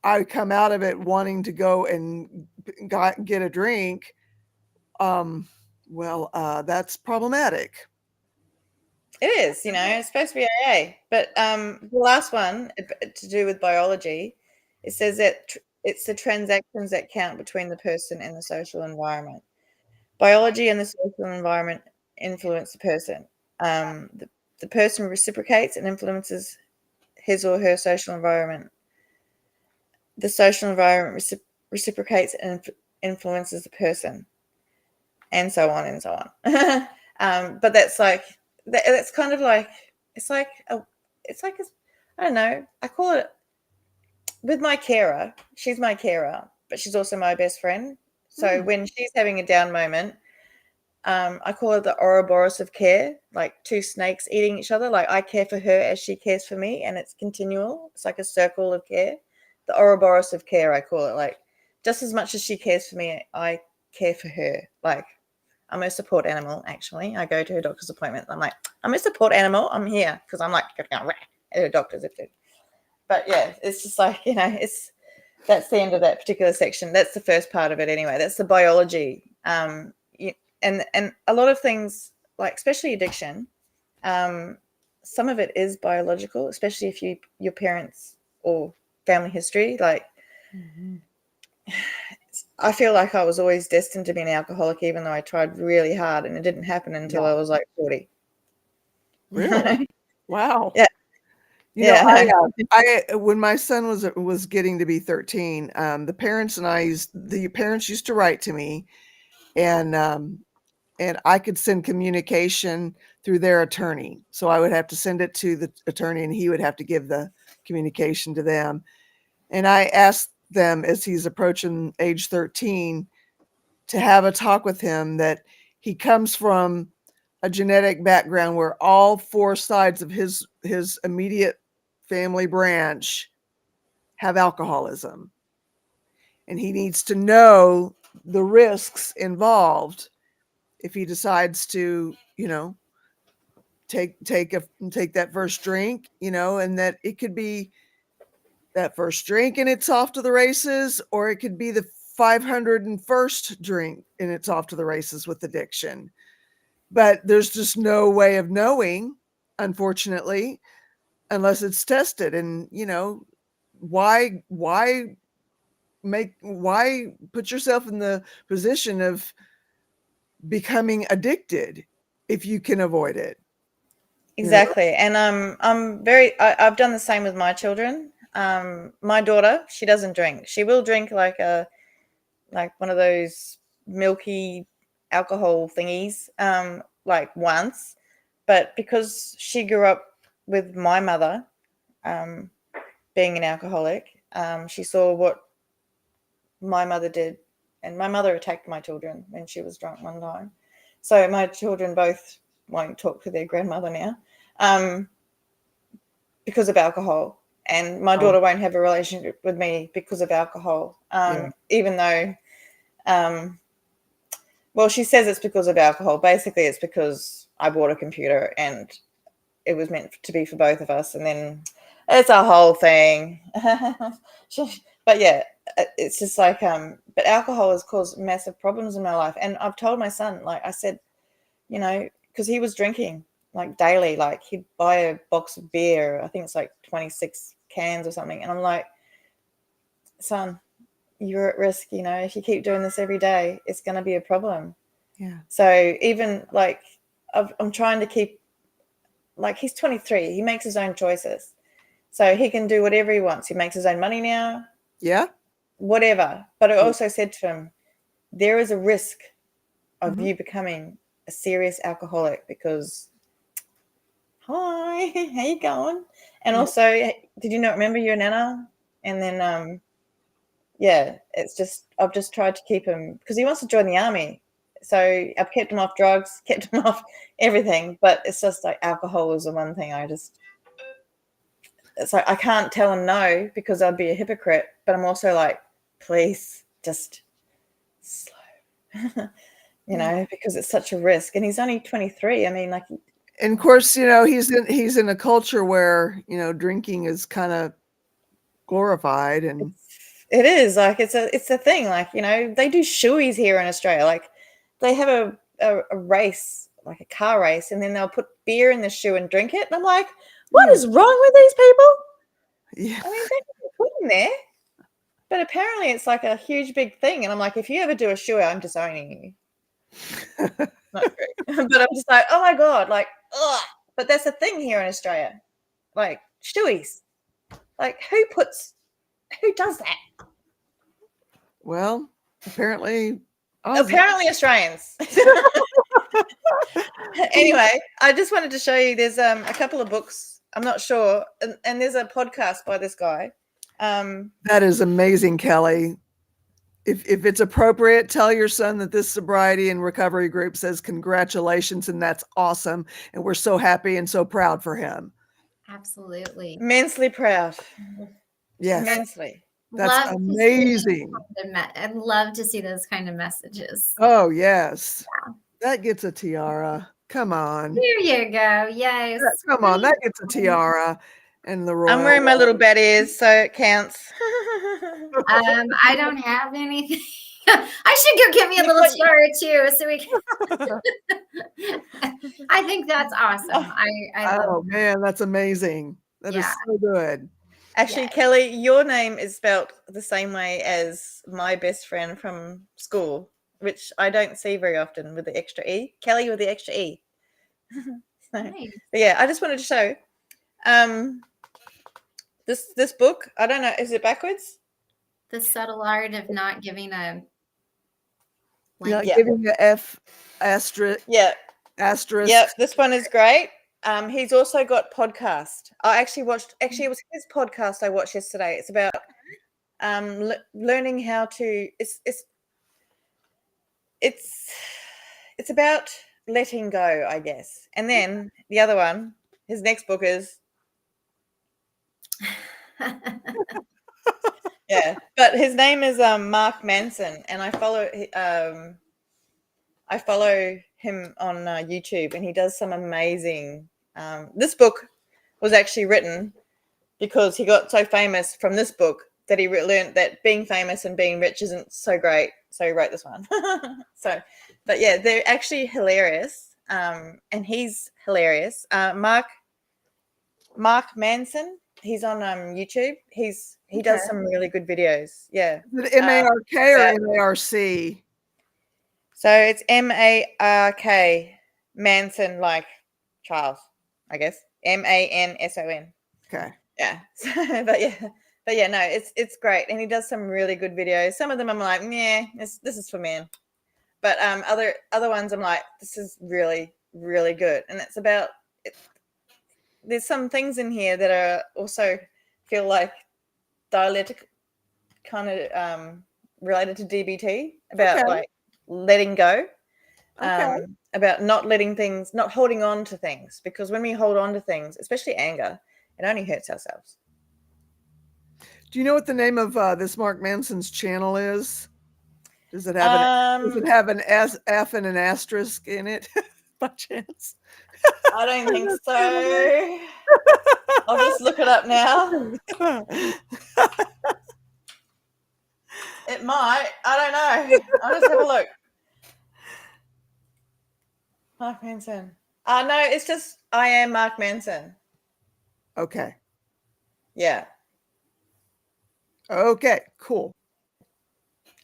I come out of it wanting to go and get a drink, well, that's problematic. It is, it's supposed to be AA. But the last one, to do with biology, it says that it's the transactions that count between the person and the social environment. Biology and the social environment influence the person. The person reciprocates and influences his or her social environment. The social environment reciprocates and influences the person, and so on and so on. But that's like that's kind of like it's like I don't know. I call it with my carer. She's my carer, but she's also my best friend. So when she's having a down moment, I call it the Ouroboros of care, like two snakes eating each other. Like I care for her as she cares for me, and it's continual. It's like a circle of care. The Ouroboros of care, I call it. Like just as much as she cares for me, I care for her. Like I'm a support animal, actually. I go to her doctor's appointment. I'm like, I'm a support animal. I'm here because I'm like at her doctor's. But yeah, it's just like, that's the end of that particular section. That's the first part of it anyway. That's the biology. And a lot of things, like especially addiction, some of it is biological, especially if your parents or family history. Like I feel like I was always destined to be an alcoholic, even though I tried really hard, and it didn't happen until I was like 40. Really? Wow. Yeah. I when my son was getting to be 13, the parents used to write to me, and I could send communication through their attorney. So I would have to send it to the attorney, and he would have to give the communication to them. And I asked them, as he's approaching age 13, to have a talk with him, that he comes from a genetic background where all four sides of his immediate family branch have alcoholism, and he needs to know the risks involved if he decides to take that first drink, and that it could be that first drink and it's off to the races, or it could be the 501st drink and it's off to the races with addiction. But there's just no way of knowing, unfortunately, unless it's tested. And why put yourself in the position of becoming addicted if you can avoid it? Exactly. And I've done the same with my children. My daughter, she doesn't drink. She will drink like one of those milky alcohol thingies, like once. But because she grew up with my mother, being an alcoholic, she saw what my mother did, and my mother attacked my children when she was drunk one time. So my children both won't talk to their grandmother now, because of alcohol, and my daughter won't have a relationship with me because of alcohol. Even though, well, she says it's because of alcohol. Basically, it's because I bought a computer and it was meant to be for both of us, and then it's a whole thing. But yeah, it's just like, but alcohol has caused massive problems in my life. And I've told my son, like I said, because he was drinking like daily, like he'd buy a box of beer. I think it's like 26 cans or something. And I'm like, son, you're at risk. If you keep doing this every day, it's going to be a problem. Yeah. So even like I'm trying to keep like he's 23. He makes his own choices. So he can do whatever he wants. He makes his own money now. Yeah. Whatever. But I also said to him, there is a risk of Mhm. you becoming a serious alcoholic because, hi, how you going? And Yeah. also, did you not remember your nana? And then, yeah, it's just, I've just tried to keep him because he wants to join the army. So I've kept him off drugs, kept him off everything. But it's just like alcohol is the one thing it's like I can't tell him no because I'd be a hypocrite. But I'm also like, please, just slow. You know, because it's such a risk. And he's only 23. I mean, like, And of course, you know, he's in a culture where, you know, drinking is kind of glorified, and it is like it's a thing. Like, you know, they do shoeies here in Australia. Like, they have a race, like a car race, and then they'll put beer in the shoe and drink it. And I'm like, what is wrong with these people? yeah. I mean, they can put in there, but apparently it's like a huge big thing. And I'm like, if you ever do a shoey, I'm disowning you. Not true. But I'm just like, oh my God, like, ugh. But that's a thing here in Australia. Like, shoeies. Like, who does that? Well, apparently Australians. Anyway, I just wanted to show you there's a couple of books. I'm not sure. And there's a podcast by this guy. that is amazing, Kelly. If it's appropriate, tell your son that this sobriety and recovery group says congratulations, and that's awesome. And we're so happy and so proud for him. Absolutely. Immensely proud. Yes. Immensely. That's amazing. I'd love to see those kind of messages. Oh, yes. Yeah. That gets a tiara. Come on. There you go. Yes. Come on. That gets a tiara and the royal. I'm wearing my little bat ears, so it counts. I don't have anything. I should go get me a little tiara too, so we can. I think that's awesome. I love Oh man, that's amazing. That is so good. Actually, Yes. Kelly, your name is spelt the same way as my best friend from school, which I don't see very often with the extra E. Kelly with the extra E. So, Nice. yeah, I just wanted to show this book. I don't know, is it backwards? The subtle art of not giving a Yeah, blank. giving the F asterisk. Yeah. Asterisk. Yep, this one is great. He's also got podcast. I actually watched. Actually, it was his podcast I watched yesterday. It's about learning how to. It's about letting go, I guess. And then the other one, his next book is. Yeah, but his name is Mark Manson, and I follow him on YouTube, and he does some amazing. This book was actually written because he got so famous from this book that he learned that being famous and being rich isn't so great, so he wrote this one. But yeah, they're actually hilarious, and he's hilarious. Mark Manson. He's on YouTube. He does some really good videos. Yeah. Is it MARK or MARC? So it's MARK Manson, like Charles, I guess. MANSON. Okay. Yeah. But yeah, no, it's great, and he does some really good videos. Some of them I'm like, yeah, this is for men. But other ones I'm like, this is really, really good, and it's about. There's some things in here that are also feel like dialectic, kind of related to DBT about like letting go, about not letting things, not holding on to things, because when we hold on to things, especially anger, it only hurts ourselves. Do you know what the name of this Mark Manson's channel is? Does it have an F and an asterisk in it by chance? I don't think so. I'll just look it up now. It might. I don't know. I'll just have a look. Mark Manson. No, it's just I am Mark Manson. Okay. Yeah. Okay, cool.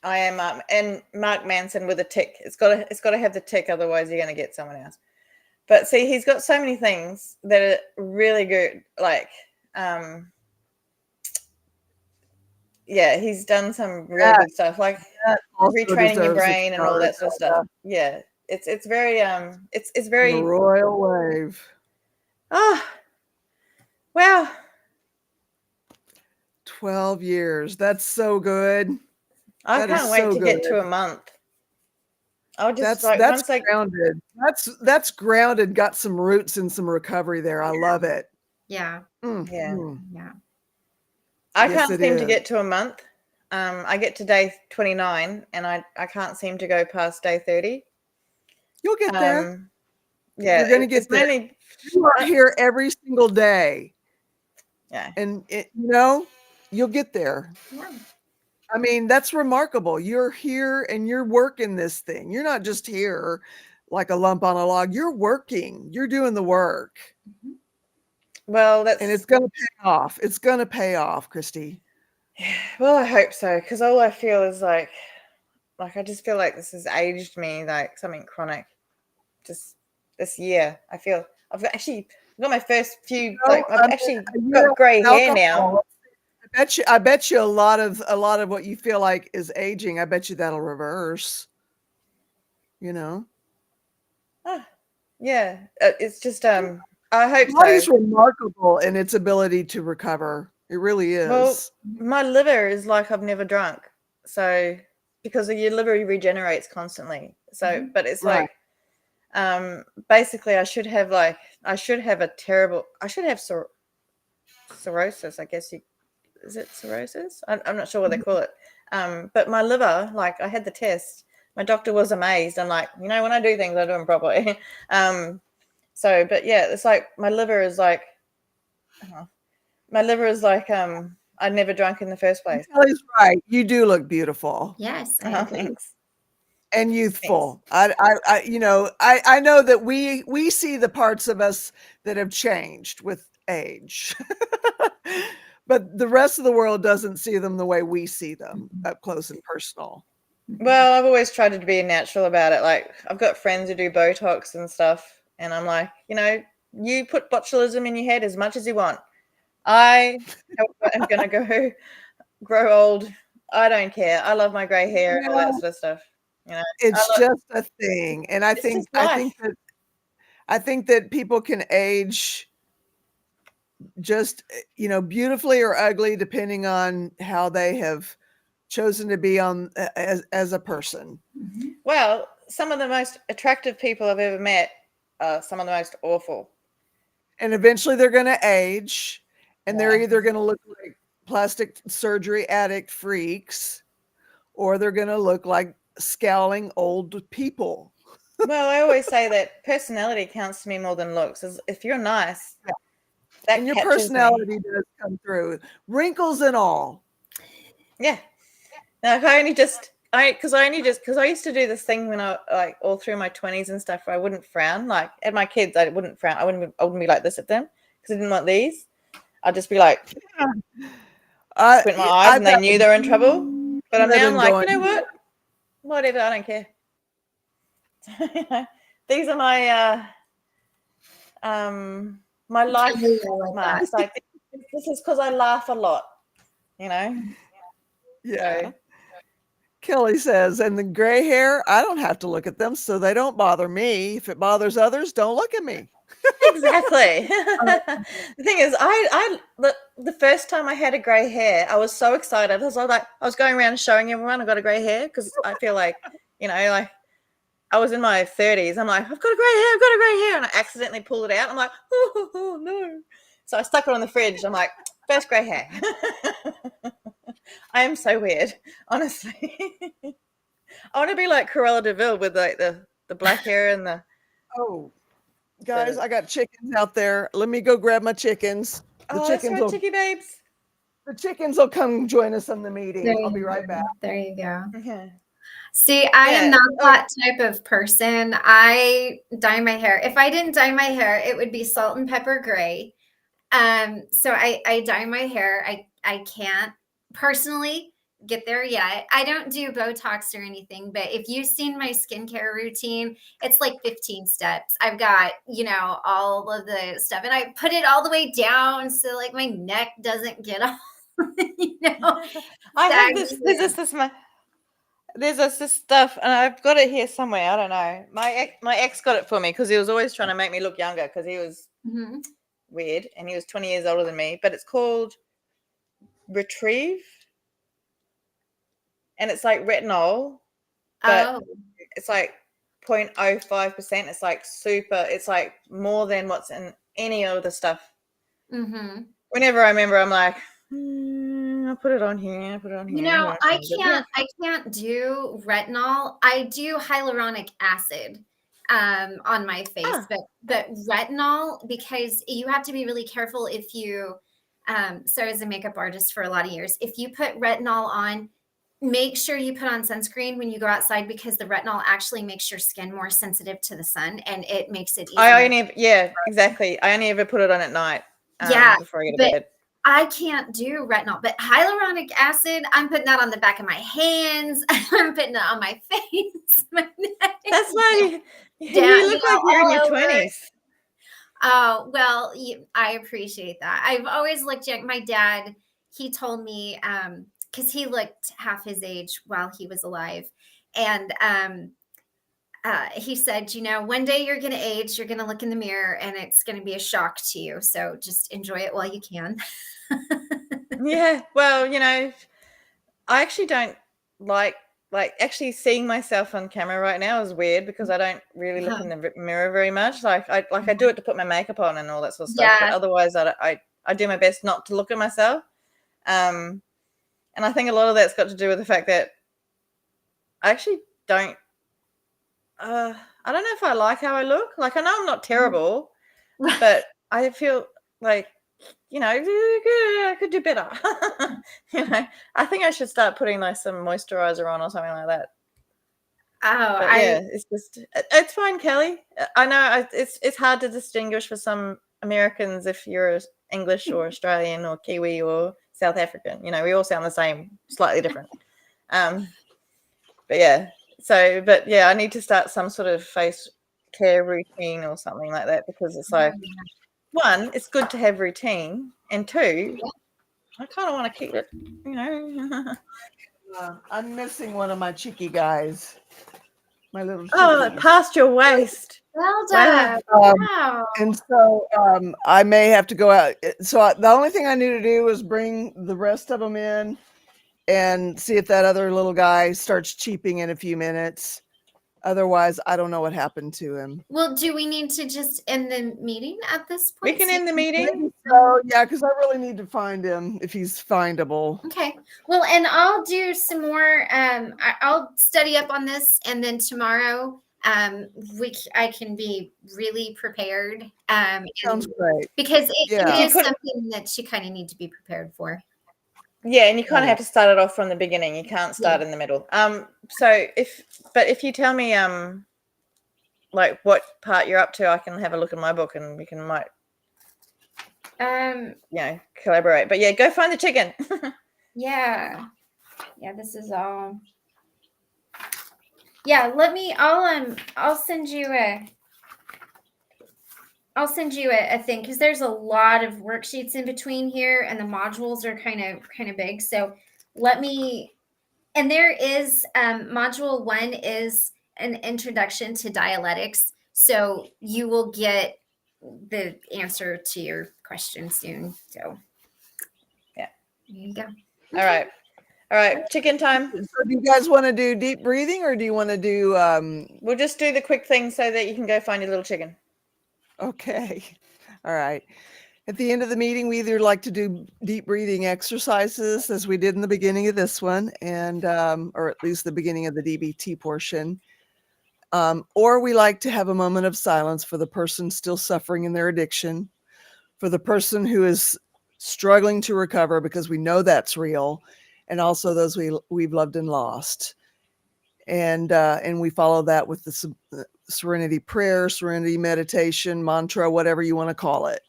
I am and Mark Manson with a tick. It's got to have the tick, otherwise you're going to get someone else. But see, he's got so many things that are really good. Like, yeah, he's done some really good stuff, like also retraining your deserves a brain and all that sort of stuff. Yeah, it's very it's very The royal wave. oh wow. 12 years. That's so good. I That can't is wait so to get good. to a month. I'll just That's like that's once I grounded. That's grounded. Got some roots and some recovery there. I love it. Yeah. yeah. Yeah. I Yes, can't it seem to is. get to a month. I get to day 29 and I can't seem to go past day 30. You'll get there. Yeah, You're gonna get it's there. mainly You are here every single day, yeah. and you'll get there. Yeah. I mean, that's remarkable. You're here and you're working this thing. You're not just here like a lump on a log. You're working. You're doing the work. Well, And it's going to pay off. It's going to pay off, Christy. Well, I hope so, because all I feel is like I just feel like this has aged me like something chronic. Just this year, I feel I've got my first few I've actually got grey hair now. I bet you a lot of what you feel like is aging. I bet you that'll reverse. Yeah, it's just I hope The body's so. remarkable in its ability to recover. It really is. Well, my liver is like I've never drunk, so because your liver regenerates constantly. So, but it's Right. like, basically, I should have cirrhosis. I guess is it cirrhosis? I'm not sure what they call it. But my liver, like I had the test. My doctor was amazed. I'm like, when I do things, I do them properly. So, but yeah, it's like my liver is like I'd never drunk in the first place. Kelly's right. You do look beautiful. Yes. Thanks. And youthful. I know that we see the parts of us that have changed with age. But the rest of the world doesn't see them the way we see them up close and personal. Well, I've always tried to be natural about it. Like I've got friends who do Botox and stuff, and I'm like, you put botulism in your head as much as you want. I am gonna go grow old. I don't care. I love my grey hair and all that sort of stuff. It's just a thing, and I think that people can age just beautifully or ugly depending on how they have chosen to be on as a person. Well, some of the most attractive people I've ever met are some of the most awful. And eventually they're going to age, and they're either going to look like plastic surgery addict freaks, or they're going to look like scowling old people. Well, I always say that personality counts to me more than looks. If you're nice, and your personality does come through, wrinkles and all. Yeah. Now, I used to do this thing when I like all through my 20s and stuff where I wouldn't frown. Like at my kids, I wouldn't frown. I wouldn't be like this at them because I didn't want these. I'd just be like, squint my eyes, and they knew they were in trouble. But I'm like, you know what? Whatever, I don't care. These are my my life marks. Like this is because I laugh a lot, Yeah. So. Kelly says, and the gray hair, I don't have to look at them, so they don't bother me. If it bothers others, don't look at me. Exactly. The thing is, the first time I had a gray hair, I was so excited. I was going around showing everyone I got a gray hair because I feel like, like I was in my 30s. I'm like, I've got a gray hair, and I accidentally pulled it out. I'm like, oh no. So I stuck it on the fridge. I'm like, first gray hair. I am so weird, honestly. I want to be like Cruella de Vil with like the black hair and the. Oh, guys, I got chickens out there. Let me go grab my chickens. That's right, chickie babes. The chickens will come join us on the meeting. I'll be right back. There you go. Okay. See, I am not that type of person. I dye my hair. If I didn't dye my hair, it would be salt and pepper gray. So I dye my hair. I can't personally get there yet. I don't do Botox or anything, but if you've seen my skincare routine, it's like 15 steps. I've got, all of the stuff, and I put it all the way down so like my neck doesn't get all, I have this. There's this stuff, and I've got it here somewhere. I don't know. My ex got it for me because he was always trying to make me look younger because he was weird, and he was 20 years older than me. But it's called Retrieve, and it's like retinol, but it's like 0.05%. It's like super. It's like more than what's in any other stuff. Whenever I remember, I'm like, I'll put it on here. I can't do retinol. I do hyaluronic acid on my face, but retinol, because you have to be really careful if you. So as a makeup artist for a lot of years, if you put retinol on, make sure you put on sunscreen when you go outside, because the retinol actually makes your skin more sensitive to the sun, and it makes it easier. Exactly. I only ever put it on at night. Before I go to bed. I can't do retinol, but hyaluronic acid, I'm putting that on the back of my hands. I'm putting it on my face, my neck. That's why you look like you're in your 20s. Oh, well, I appreciate that. I've always looked young. My dad, he told me, because he looked half his age while he was alive. And he said, one day you're going to age, you're going to look in the mirror, and it's going to be a shock to you. So just enjoy it while you can. Yeah. Well, I actually don't like actually seeing myself on camera right now is weird, because I don't really look in the mirror very much. I do it to put my makeup on and all that sort of stuff. But otherwise, I do my best not to look at myself. And I think a lot of that's got to do with the fact that I actually don't. I don't know if I like how I look. Like, I know I'm not terrible, but I feel like, I could do better. I think I should start putting like some moisturizer on or something like that. It's fine, Kelly. I know it's hard to distinguish for some Americans if you're English or Australian or Kiwi or South African. We all sound the same, slightly different. I need to start some sort of face care routine or something like that, because it's like, one, it's good to have routine, and two, I kind of want to keep it, I'm missing one of my cheeky guys. My little chickies. Past your waist. Well done. Wow. And so I may have to go out. So the only thing I knew to do was bring the rest of them in and see if that other little guy starts cheeping in a few minutes. Otherwise, I don't know what happened to him. Well, do we need to just end the meeting at this point? We can end the meeting. So, yeah, because I really need to find him if he's findable. Okay. Well, and I'll do some more. I'll study up on this, and then tomorrow, I can be really prepared. Sounds great. Because it is something that you kind of need to be prepared for. Yeah, and you kind of have to start it off from the beginning. You can't start in the middle. So if you tell me like what part you're up to, I can have a look at my book and we might collaborate. But yeah, go find the chicken. Yeah, this is all. Yeah, I'll send you a thing, because there's a lot of worksheets in between here, and the modules are kind of big. So and there is module 1 is an introduction to dialectics. So you will get the answer to your question soon. So yeah, there you go. All right, chicken time. So do you guys want to do deep breathing, or do you want to do we'll just do the quick thing so that you can go find your little chicken. Okay. All right. At the end of the meeting, we either like to do deep breathing exercises, as we did in the beginning of this one, and or at least the beginning of the DBT portion, or we like to have a moment of silence for the person still suffering in their addiction, for the person who is struggling to recover, because we know that's real, and also those we've loved and lost. And we follow that with the serenity prayer, serenity meditation, mantra, whatever you want to call it.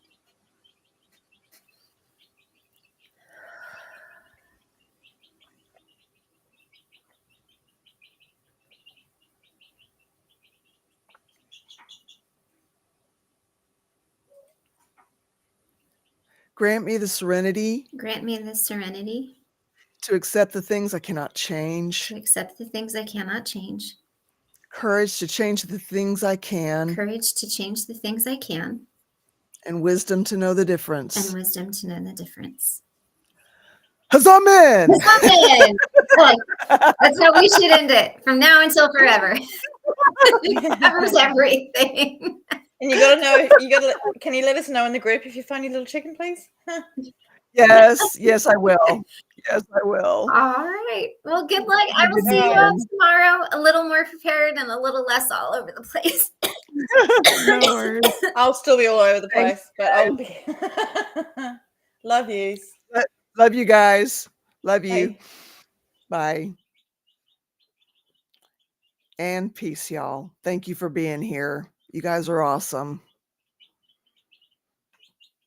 Grant me the serenity Grant me the serenity to accept the things I cannot change, to accept the things I cannot change, courage to change the things I can, courage to change the things I can, and wisdom to know the and difference. wisdom to know the difference. Huzzah, Amen. That's how we should end it from now until forever. It covers everything. And you got to know, can you let us know in the group if you find your little chicken, please? Yes, I will. Yes, I will. All right. Well, good luck. I will see you all tomorrow, a little more prepared and a little less all over the place. No worries. I'll still be all over the place, but I'll be. Love yous. Love you guys. Love you. Bye. Bye. And peace, y'all. Thank you for being here. You guys are awesome.